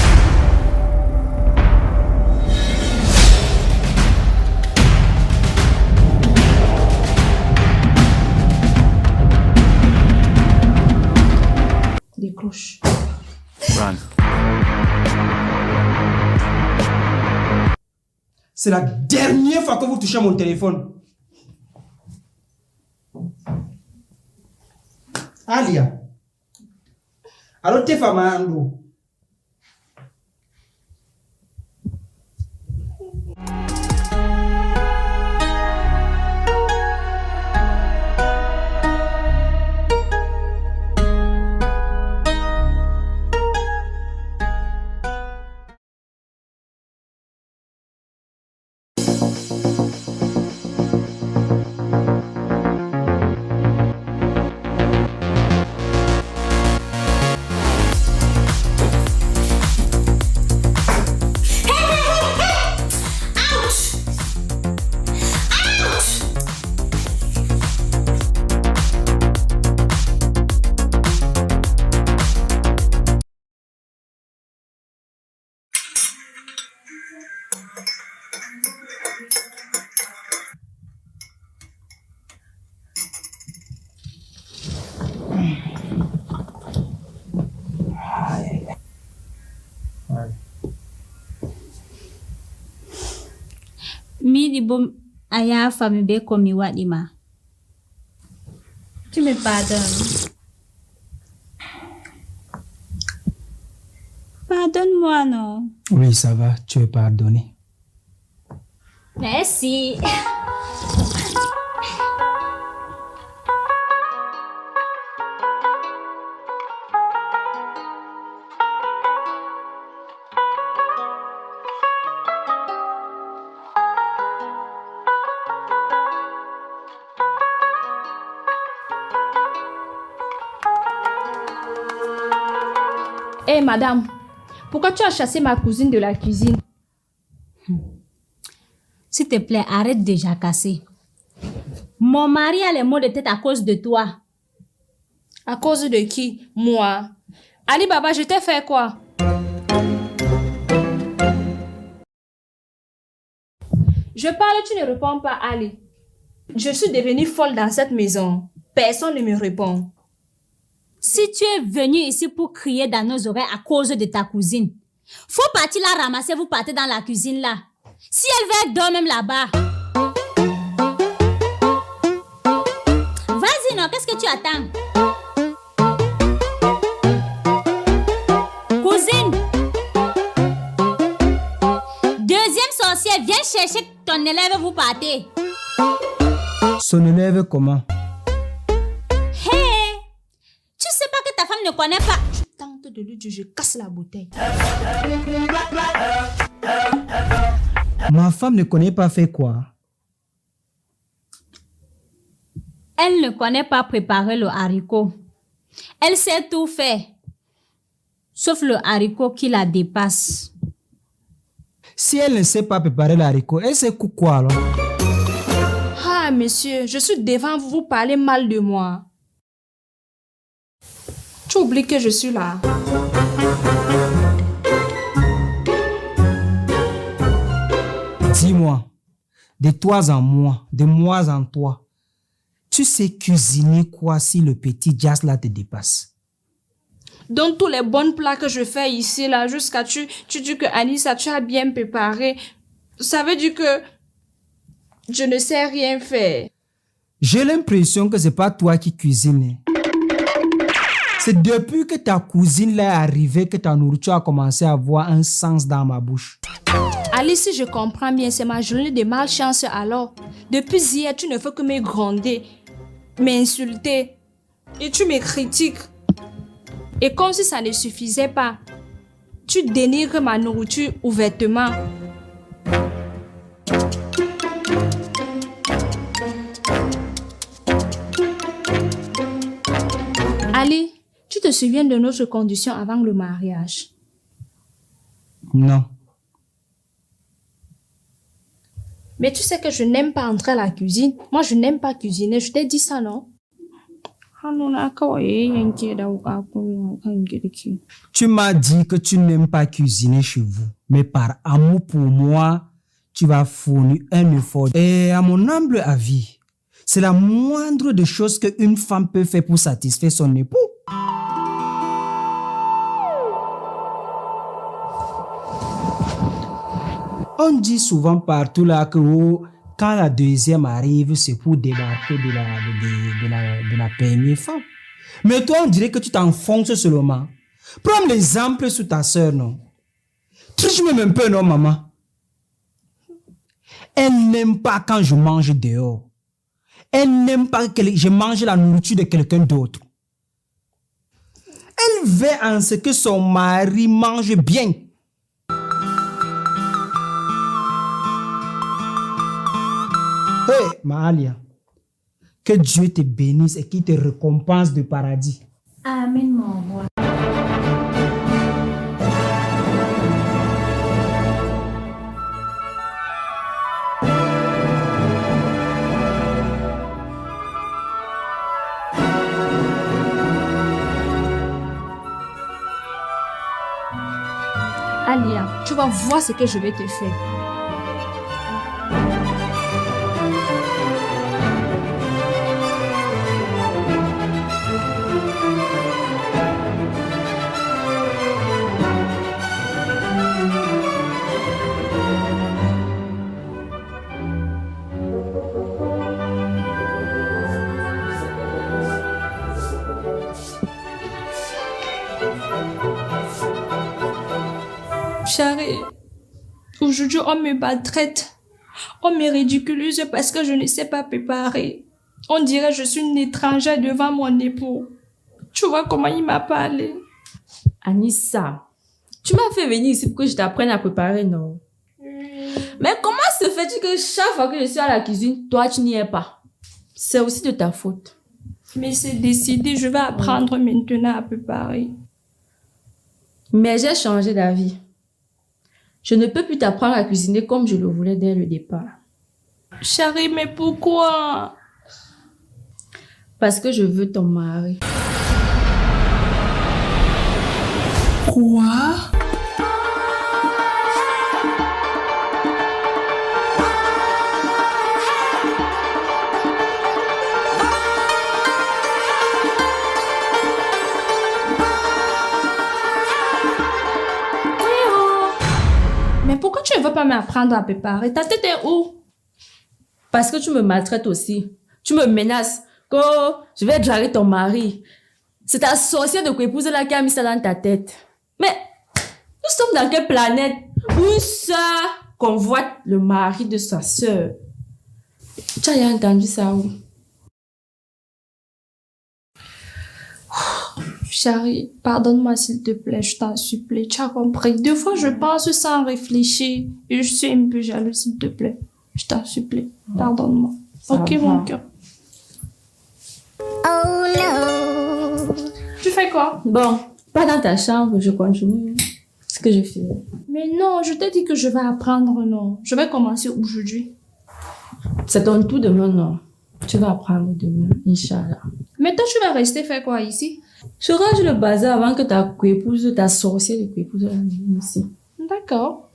Décroche. Run. C'est la dernière fois que vous touchez mon téléphone. Alia. Alors, t'es famando. Midi bom aya fami be komi wadima. Tu me pardonnes. Pardonne-moi, non? Oui, ça va, tu es pardonné. Merci. Hé, madame, pourquoi tu as chassé ma cousine de la cuisine? S'il te plaît, arrête de jacasser. Mon mari a les maux de tête à cause de toi. À cause de qui? Moi. Ali Baba, je t'ai fait quoi? Je parle, tu ne réponds pas, Ali. Je suis devenue folle dans cette maison. Personne ne me répond. Si tu es venu ici pour crier dans nos oreilles à cause de ta cousine, faut partir la ramasser, vous partez dans la cuisine là. Si elle veut, elle dort même là-bas. Vas-y, non, qu'est-ce que tu attends? Cousine. Deuxième sorcière, viens chercher ton élève, vous partez. Son élève comment? Hey, tu sais pas que ta femme ne connaît pas. Je tente de lui dire, je casse la bouteille. Ma femme ne connaît pas fait quoi? Elle ne connaît pas préparer le haricot. Elle sait tout faire, sauf le haricot qui la dépasse. Si elle ne sait pas préparer l'haricot, elle sait quoi alors? Ah, monsieur, je suis devant vous, vous parlez mal de moi. Tu oublies que je suis là. Dis-moi, de toi en moi, de moi en toi, tu sais cuisiner quoi si le petit jazz là te dépasse? Donc, tous les bons plats que je fais ici, là, jusqu'à tu dis que Anissa, tu as bien préparé. Ça veut dire que je ne sais rien faire. J'ai l'impression que c'est pas toi qui cuisines. C'est depuis que ta cousine là est arrivée que ta nourriture a commencé à avoir un sens dans ma bouche. Alice, si je comprends bien, c'est ma journée de malchance alors. Depuis hier, tu ne fais que me gronder, m'insulter et tu me critiques. Et comme si ça ne suffisait pas, tu dénigres ma nourriture ouvertement. Ali, tu te souviens de notre condition avant le mariage? Non. Mais tu sais que je n'aime pas entrer à la cuisine. Moi, je n'aime pas cuisiner. Je t'ai dit ça, non? hannuna kawai yanke da wuka kullum kan girki. Tu m'as dit que tu n'aimes pas cuisiner chez vous, mais par amour pour moi, tu vas fournir un effort. Et à mon humble avis, c'est la moindre des choses qu'une femme peut faire pour satisfaire son époux. On dit souvent partout là que quand la deuxième arrive, c'est pour débarquer de la première femme. Mais toi, on dirait que tu t'enfonces seulement. Prends l'exemple sur ta sœur, non? Triche même un peu, non, maman? Elle n'aime pas quand je mange dehors. Elle n'aime pas que je mange la nourriture de quelqu'un d'autre. Elle veut en ce que son mari mange bien. Hey, Mahalia, que Dieu te bénisse et qu'il te récompense du paradis. Amen, mon roi. Alia, tu vas voir ce que je vais te faire. Chérie, aujourd'hui on me maltraite. On me ridiculise parce que je ne sais pas préparer. On dirait que je suis une étrangère devant mon époux. Tu vois comment il m'a parlé. Anissa, tu m'as fait venir ici pour que je t'apprenne à préparer, non? Mais comment se fait-il que chaque fois que je suis à la cuisine, toi tu n'y es pas? C'est aussi de ta faute. Mais c'est décidé, je vais apprendre maintenant à préparer. Mais j'ai changé d'avis. Je ne peux plus t'apprendre à cuisiner comme je le voulais dès le départ. Chérie, mais pourquoi? Parce que je veux ton mari. Quoi? Mais pourquoi tu ne veux pas m'apprendre à préparer? Ta tête est où? Parce que tu me maltraites aussi. Tu me menaces que je vais draguer ton mari. C'est ta sorcière de coépouse là qui a mis ça dans ta tête. Mais nous sommes dans quelle planète où une sœur convoite le mari de sa sœur? Tu as entendu ça où? Chérie, pardonne-moi s'il te plaît, je t'en supplie, tu as compris. Deux fois, je pense sans réfléchir et je suis un peu jalouse, s'il te plaît. Je t'en supplie, pardonne-moi. Ça Ok, va. mon cœur. Oh no. Tu fais quoi? Bon, pas dans ta chambre, je continue ce que je fais. Mais non, je t'ai dit que je vais apprendre, non. Je vais commencer aujourd'hui. C'est ton tour demain, non? Tu vas apprendre demain, Inch'Allah. Mais toi, tu vas rester faire quoi ici? Je range le bazar avant que ta coépouse, ta sorcière de coépouse vienne ici. D'accord.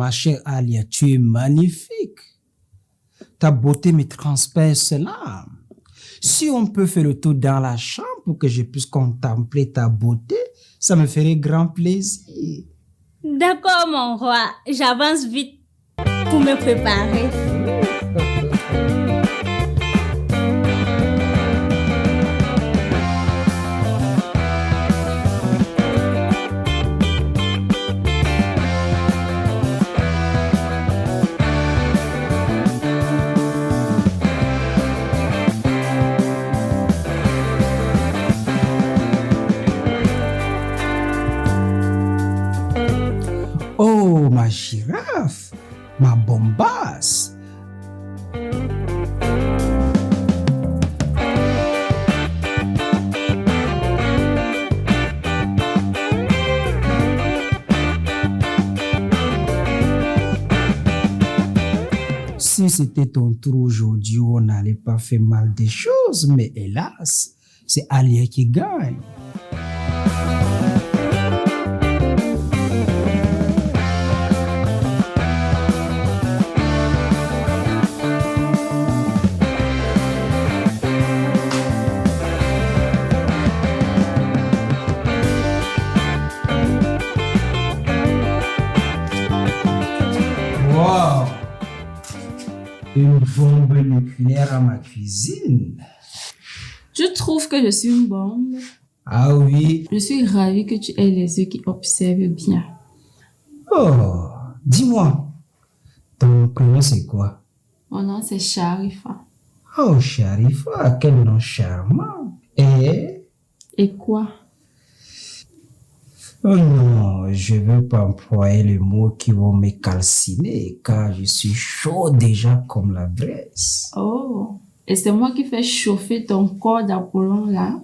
ma chère Alia, tu es magnifique. Ta beauté me transperce l'âme. Si on peut faire le tour dans la chambre pour que je puisse contempler ta beauté, ça me ferait grand plaisir. D'accord, mon roi. J'avance vite pour me préparer. Oh, ma girafe, ma bombasse. Si c'était ton tour aujourd'hui, on n'allait pas faire mal des choses, mais hélas, c'est Alia qui gagne. Wow! Une bombe nucléaire à ma cuisine. Je trouve que je suis une bombe. Ah oui. Je suis ravie que tu aies les yeux qui observent bien. Oh, dis-moi, ton prénom c'est quoi? Mon nom c'est Sharifa. Oh, Sharifa, quel nom charmant. Et quoi? Oh non, je ne veux pas employer les mots qui vont me calciner car je suis chaud déjà comme la braise. Oh, et c'est moi qui fais chauffer ton corps d'Apollon là?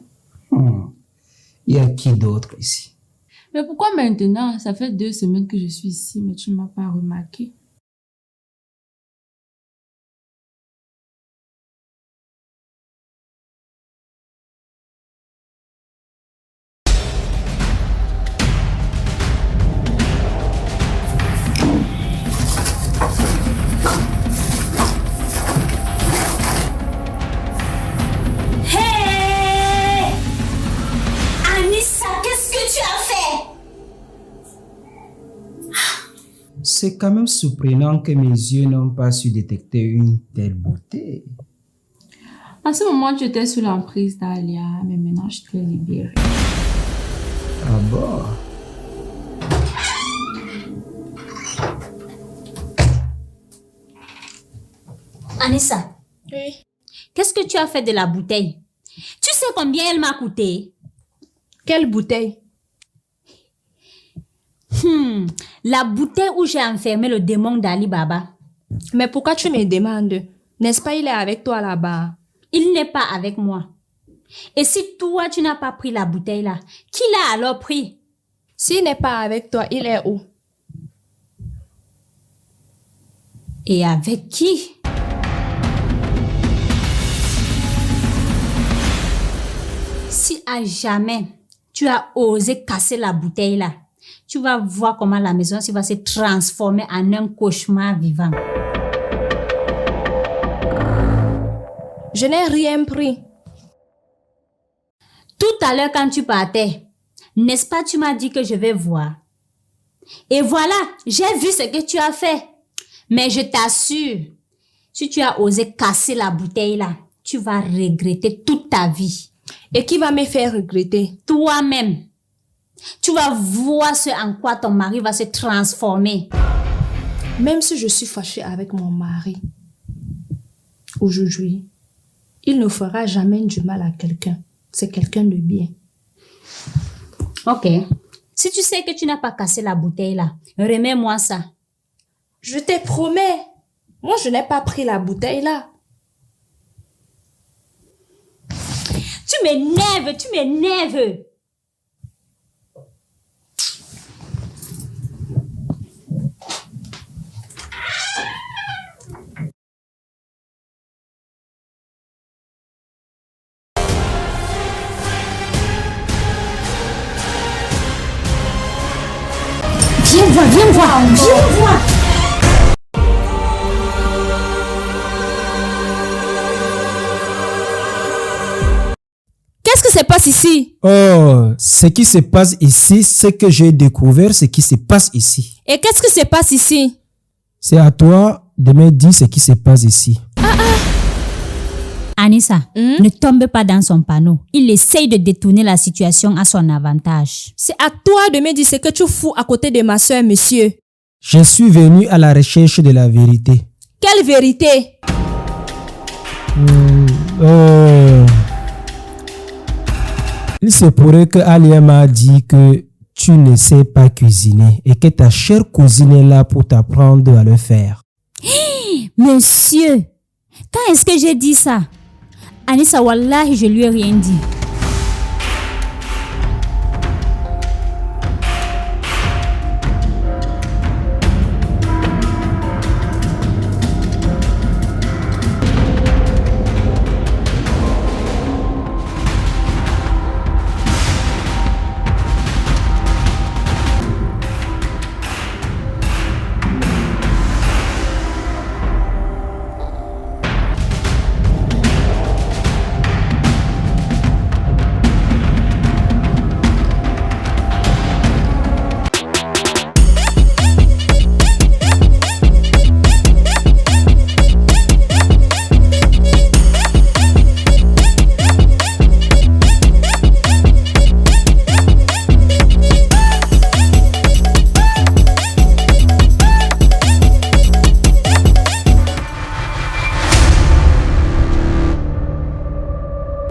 Il y a qui d'autre ici? Mais pourquoi maintenant? Ça fait 2 semaines que je suis ici, mais tu ne m'as pas remarqué. Hey! Anissa, qu'est-ce que tu as fait? C'est quand même surprenant que mes yeux n'ont pas su détecter une telle beauté. À ce moment, tu étais sous l'emprise d'Alia, mais maintenant, je t'ai libérée. Ah bon? Anissa, Oui. qu'est-ce que tu as fait de la bouteille? Tu sais combien elle m'a coûté? Quelle bouteille? La bouteille où j'ai enfermé le démon d'Ali Baba. Mais pourquoi tu me demandes? N'est-ce pas il est avec toi là-bas? Il n'est pas avec moi. Et si toi, tu n'as pas pris la bouteille là, qui l'a alors pris? S'il n'est pas avec toi, il est où? Et avec qui? Si à jamais tu as osé casser la bouteille là, tu vas voir comment la maison va se transformer en un cauchemar vivant. Je n'ai rien pris. Tout à l'heure quand tu partais, n'est-ce pas tu m'as dit que je vais voir? Et voilà, j'ai vu ce que tu as fait. Mais je t'assure, si tu as osé casser la bouteille là, tu vas regretter toute ta vie. Et qui va me faire regretter? Toi-même, tu vas voir ce en quoi ton mari va se transformer. Même si je suis fâchée avec mon mari, aujourd'hui, il ne fera jamais du mal à quelqu'un. C'est quelqu'un de bien. Ok. Si tu sais que tu n'as pas cassé la bouteille là, remets-moi ça. Je te promets. Moi, je n'ai pas pris la bouteille là. Tu m'énerves, tu m'énerves. Viens voir, viens voir, viens voir. qu'est-ce qui se passe ici? Oh, ce qui se passe ici, c'est que j'ai découvert ce qui se passe ici. Et qu'est-ce qui se passe ici? C'est à toi de me dire ce qui se passe ici. Anissa, ne tombe pas dans son panneau. Il essaye de détourner la situation à son avantage. C'est à toi de me dire ce que tu fous à côté de ma soeur, monsieur. Je suis venu à la recherche de la vérité. Quelle vérité? Oh. Il se pourrait que Alia m'a dit que tu ne sais pas cuisiner et que ta chère cousine est là pour t'apprendre à le faire. Monsieur, quand est-ce que j'ai dit ça? Anissa, wallahi, je lui ai rien dit.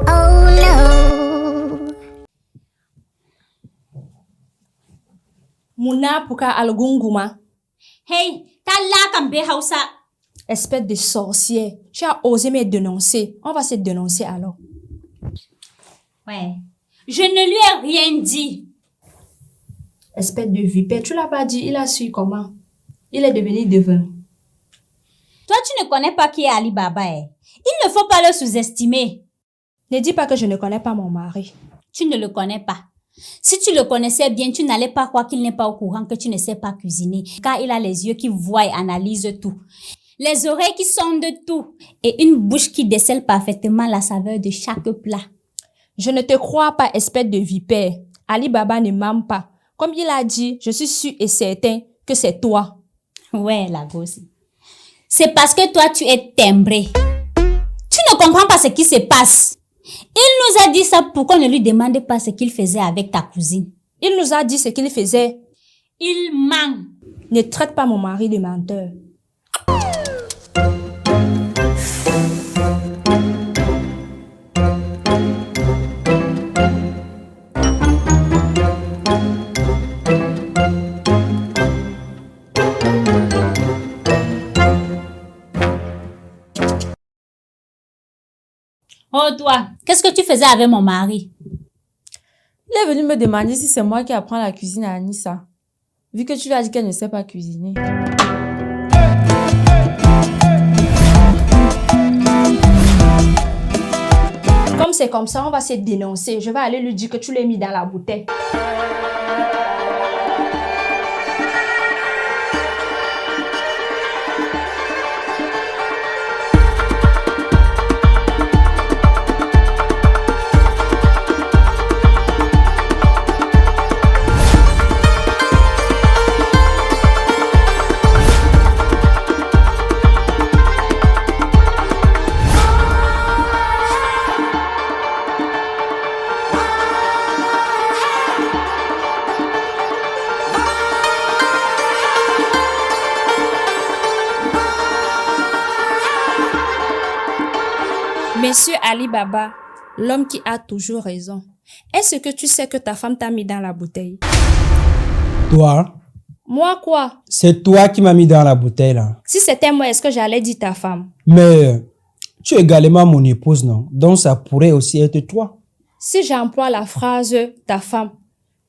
Oh no. Muna puka algunguma. Hey, t'as là kambe Hausa. Espèce de sorcière. Tu as osé me dénoncer. On va se dénoncer alors. Ouais. Je ne lui ai rien dit. Espèce de vipère. Tu l'as pas dit. Il a su comment? Il est devenu devin. Toi, tu ne connais pas qui est Ali Baba. Il ne faut pas le sous-estimer. Ne dis pas que je ne connais pas mon mari. Tu ne le connais pas. Si tu le connaissais bien, tu n'allais pas croire qu'il n'est pas au courant que tu ne sais pas cuisiner. Car il a les yeux qui voient et analysent tout. Les oreilles qui sondent tout. Et une bouche qui décèle parfaitement la saveur de chaque plat. Je ne te crois pas, espèce de vipère. Ali Baba ne m'aime pas. Comme il a dit, je suis sûr et certain que c'est toi. Ouais, la gosse. C'est parce que toi, tu es timbré. Tu ne comprends pas ce qui se passe. Il nous a dit ça pour qu'on ne lui demande pas ce qu'il faisait avec ta cousine. Il nous a dit ce qu'il faisait. Il ment. Ne traite pas mon mari de menteur. Oh toi, qu'est-ce que tu faisais avec mon mari? Il est venu me demander si c'est moi qui apprends la cuisine à Anissa. Vu que tu lui as dit qu'elle ne sait pas cuisiner. Comme c'est comme ça, on va se dénoncer. Je vais aller lui dire que tu l'as mis dans la bouteille. Monsieur Ali Baba, l'homme qui a toujours raison. Est-ce que tu sais que ta femme t'a mis dans la bouteille? Toi, Moi quoi? c'est toi qui m'as mis dans la bouteille là. Si c'était moi, est-ce que j'allais dire ta femme? Mais tu es également mon épouse, non? Donc ça pourrait aussi être toi. Si j'emploie la phrase « ta femme »,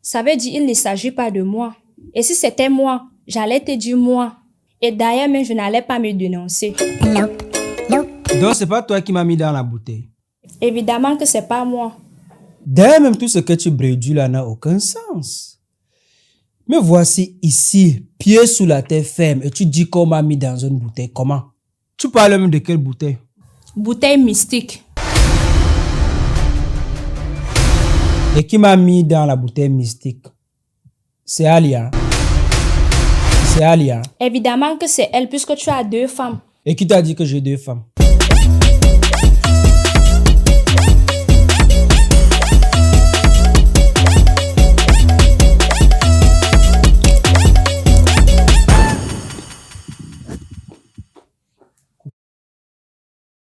ça veut dire il ne s'agit pas de moi. Et si c'était moi, j'allais te dire moi. Et d'ailleurs, même je n'allais pas me dénoncer. Nope. Nope. Donc c'est pas toi qui m'as mis dans la bouteille. Évidemment que c'est pas moi. D'ailleurs, même tout ce que tu bréduis là n'a aucun sens. Me voici ici, pied sous la terre ferme, et tu dis qu'on m'a mis dans une bouteille. Comment? Tu parles même de quelle bouteille? Bouteille mystique. Et qui m'a mis dans la bouteille mystique? C'est Alia. C'est Alia. Évidemment que c'est elle puisque tu as 2 femmes. Et qui t'a dit que j'ai 2 femmes?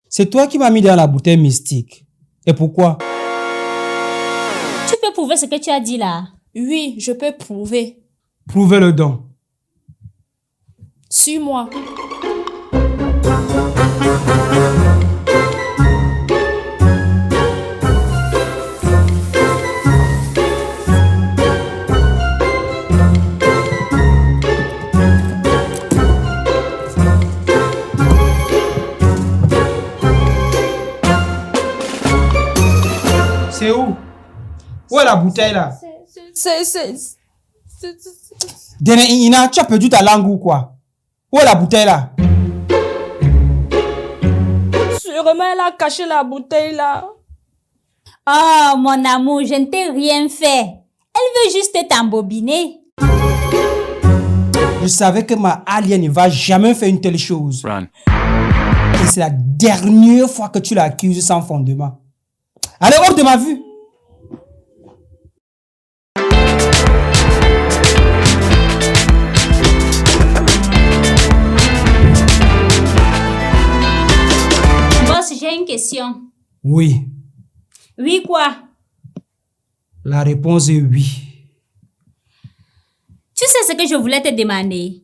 C'est toi qui m'as mis dans la bouteille mystique. Et pourquoi? Tu peux prouver ce que tu as dit là? Oui, je peux prouver. Prouvez le don. Suis-moi. C'est où? Où est la bouteille là? Dene Ina, tu as perdu ta langue ou quoi? Où est la bouteille là? Sûrement, elle a caché la bouteille là. Oh, mon amour, je ne t'ai rien fait. Elle veut juste t'embobiner. Je savais que ma Alia ne va jamais faire une telle chose. Run. Et c'est la dernière fois que tu l'accuses sans fondement. Allez, hors de ma vue! Boss, j'ai une question. Oui. Oui, quoi? La réponse est oui. Tu sais ce que je voulais te demander?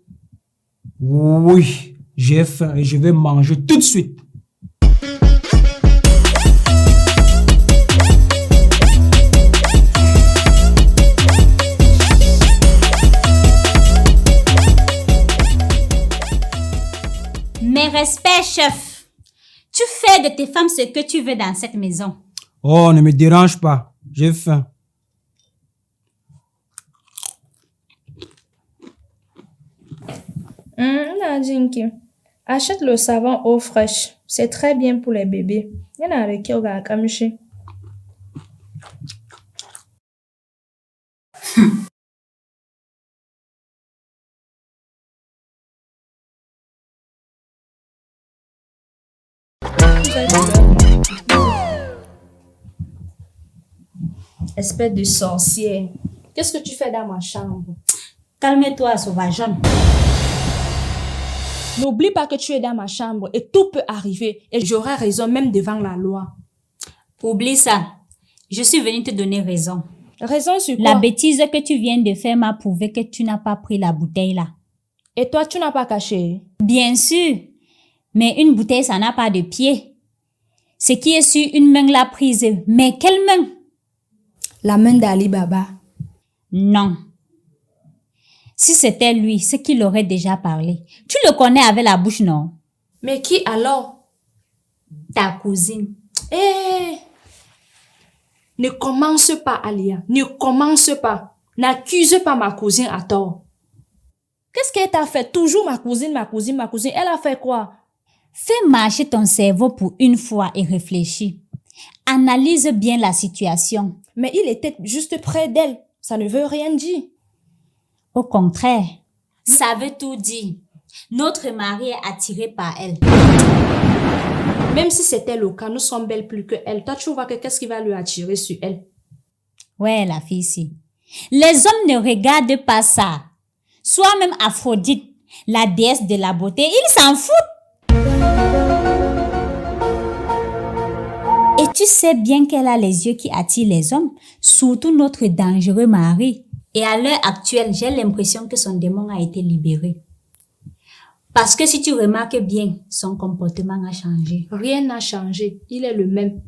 Oui. J'ai faim et je vais manger tout de suite. Mes respects, chef. Tu fais de tes femmes ce que tu veux dans cette maison. Oh, ne me dérange pas. J'ai faim. Nadinki, achète le savon eau fraîche. C'est très bien pour les bébés. Il y en a qui ont kamishi. Espèce de sorcière. Qu'est-ce que tu fais dans ma chambre? Calme-toi, sauvageonne. N'oublie pas que tu es dans ma chambre et tout peut arriver et j'aurai raison même devant la loi. Oublie ça. Je suis venue te donner raison. Raison sur quoi? La bêtise que tu viens de faire m'a prouvé que tu n'as pas pris la bouteille là. Et toi, tu n'as pas caché? Bien sûr. Mais une bouteille, ça n'a pas de pied. Ce qui est sûr, une main l'a prise. Mais quelle main? La main d'Ali Baba. Non. Si c'était lui, c'est qu'il aurait déjà parlé. Tu le connais avec la bouche, non? Mais qui alors? Ta cousine. Eh! Ne commence pas, Alia. Ne commence pas. N'accuse pas ma cousine à tort. Qu'est-ce qu'elle t'a fait? Toujours ma cousine, ma cousine, ma cousine. Elle a fait quoi? Fais marcher ton cerveau pour une fois et réfléchis. Analyse bien la situation. Mais il était juste près d'elle. Ça ne veut rien dire. Au contraire, ça veut tout dire. Notre mari est attiré par elle. Même si c'était le cas, nous sommes belles plus que elle. Toi, tu vois que qu'est-ce qui va lui attirer sur elle? Ouais, la fille ici. Les hommes ne regardent pas ça. Soit même Aphrodite, la déesse de la beauté, ils s'en foutent. Et tu sais bien qu'elle a les yeux qui attirent les hommes, surtout notre dangereux mari. Et à l'heure actuelle, j'ai l'impression que son démon a été libéré. Parce que si tu remarques bien, son comportement a changé. Rien n'a changé. Il est le même.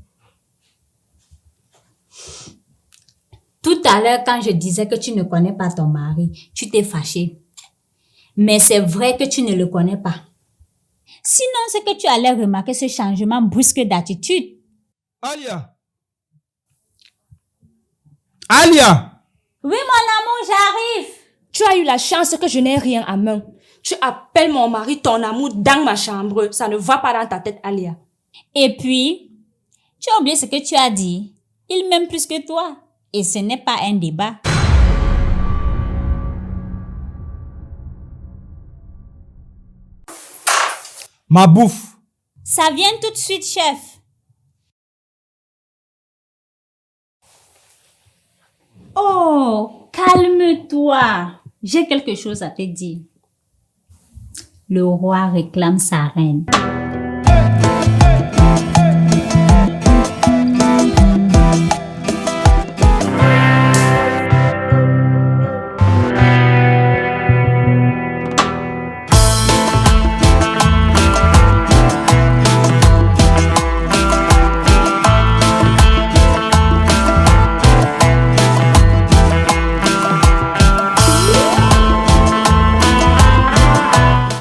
Tout à l'heure, quand je disais que tu ne connais pas ton mari, tu t'es fâché. Mais c'est vrai que tu ne le connais pas. Sinon, c'est que tu allais remarquer ce changement brusque d'attitude. Alia! Alia! Oui, mon amour, j'arrive. Tu as eu la chance que je n'ai rien à main. Tu appelles mon mari ton amour dans ma chambre. Ça ne va pas dans ta tête, Alia. Et puis, tu as oublié ce que tu as dit. Il m'aime plus que toi. Et ce n'est pas un débat. Ma bouffe. Ça vient tout de suite, chef. Oh, calme-toi. J'ai quelque chose à te dire. Le roi réclame sa reine.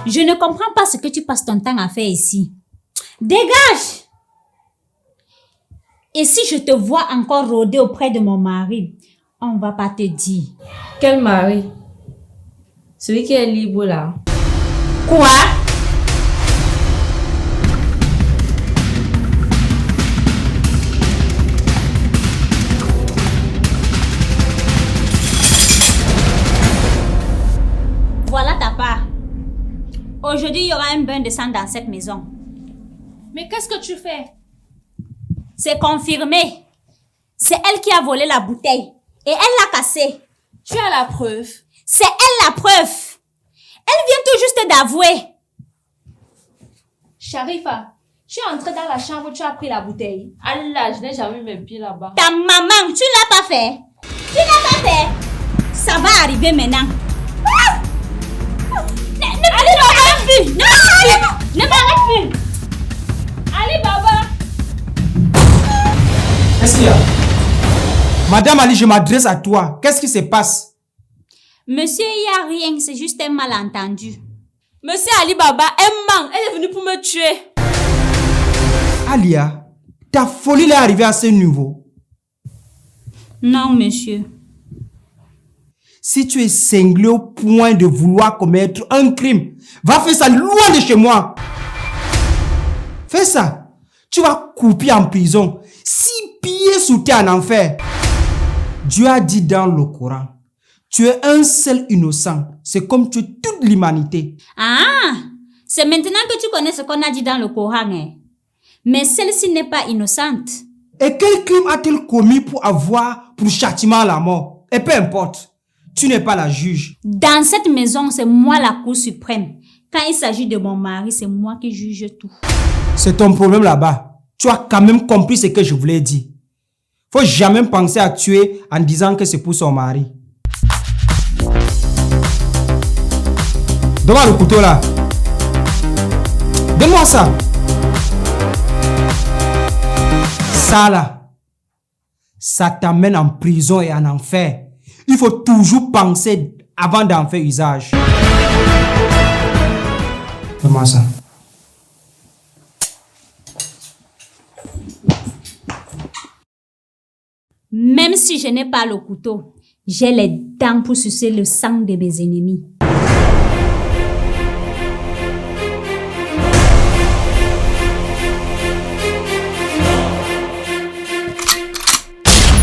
Je ne comprends pas ce que tu passes ton temps à faire ici. Dégage! Et si je te vois encore rôder auprès de mon mari, on va pas te dire. Quel mari? Celui qui est libre là. Quoi? Voilà ta part. Aujourd'hui, il y aura un bain de sang dans cette maison. Mais qu'est-ce que tu fais? C'est confirmé. C'est elle qui a volé la bouteille. Et elle l'a cassée. Tu as la preuve. C'est elle la preuve. Elle vient tout juste d'avouer. Sharifa, tu es entré dans la chambre, tu as pris la bouteille. Allah, je n'ai jamais mis mes pieds là-bas. Ta maman, tu l'as pas fait. Tu l'as pas fait. Ça va arriver maintenant. Ah! Ne m'arrête plus. Ne m'arrête plus. Ne m'arrête plus. Allez, Baba. Qu'est-ce qu'il y a? Madame Ali, je m'adresse à toi. Qu'est-ce qui se passe? Monsieur, il n'y a rien. C'est juste un malentendu. Monsieur Ali Baba, elle ment. Elle est venue pour me tuer. Alia, ta folie est arrivée à ce niveau. Non, monsieur. Si tu es cinglé au point de vouloir commettre un crime, va faire ça loin de chez moi. Fais ça. Tu vas couper en prison. 6 pieds sous terre en enfer. Dieu a dit dans le Coran, tu es un seul innocent. C'est comme tu es toute l'humanité. Ah, c'est maintenant que tu connais ce qu'on a dit dans le Coran. Hein? Mais celle-ci n'est pas innocente. Et quel crime a-t-elle commis pour avoir pour châtiment la mort? Et peu importe, tu n'es pas la juge. Dans cette maison, c'est moi la Cour suprême. Quand il s'agit de mon mari, c'est moi qui juge tout. C'est ton problème là-bas. Tu as quand même compris ce que je voulais dire. Faut jamais penser à tuer en disant que c'est pour son mari. Donne-moi le couteau là. Donne-moi ça. Ça là, ça t'amène en prison et en enfer. Il faut toujours penser avant d'en faire usage. Donne-moi ça. Même si je n'ai pas le couteau, j'ai les dents pour sucer le sang de mes ennemis.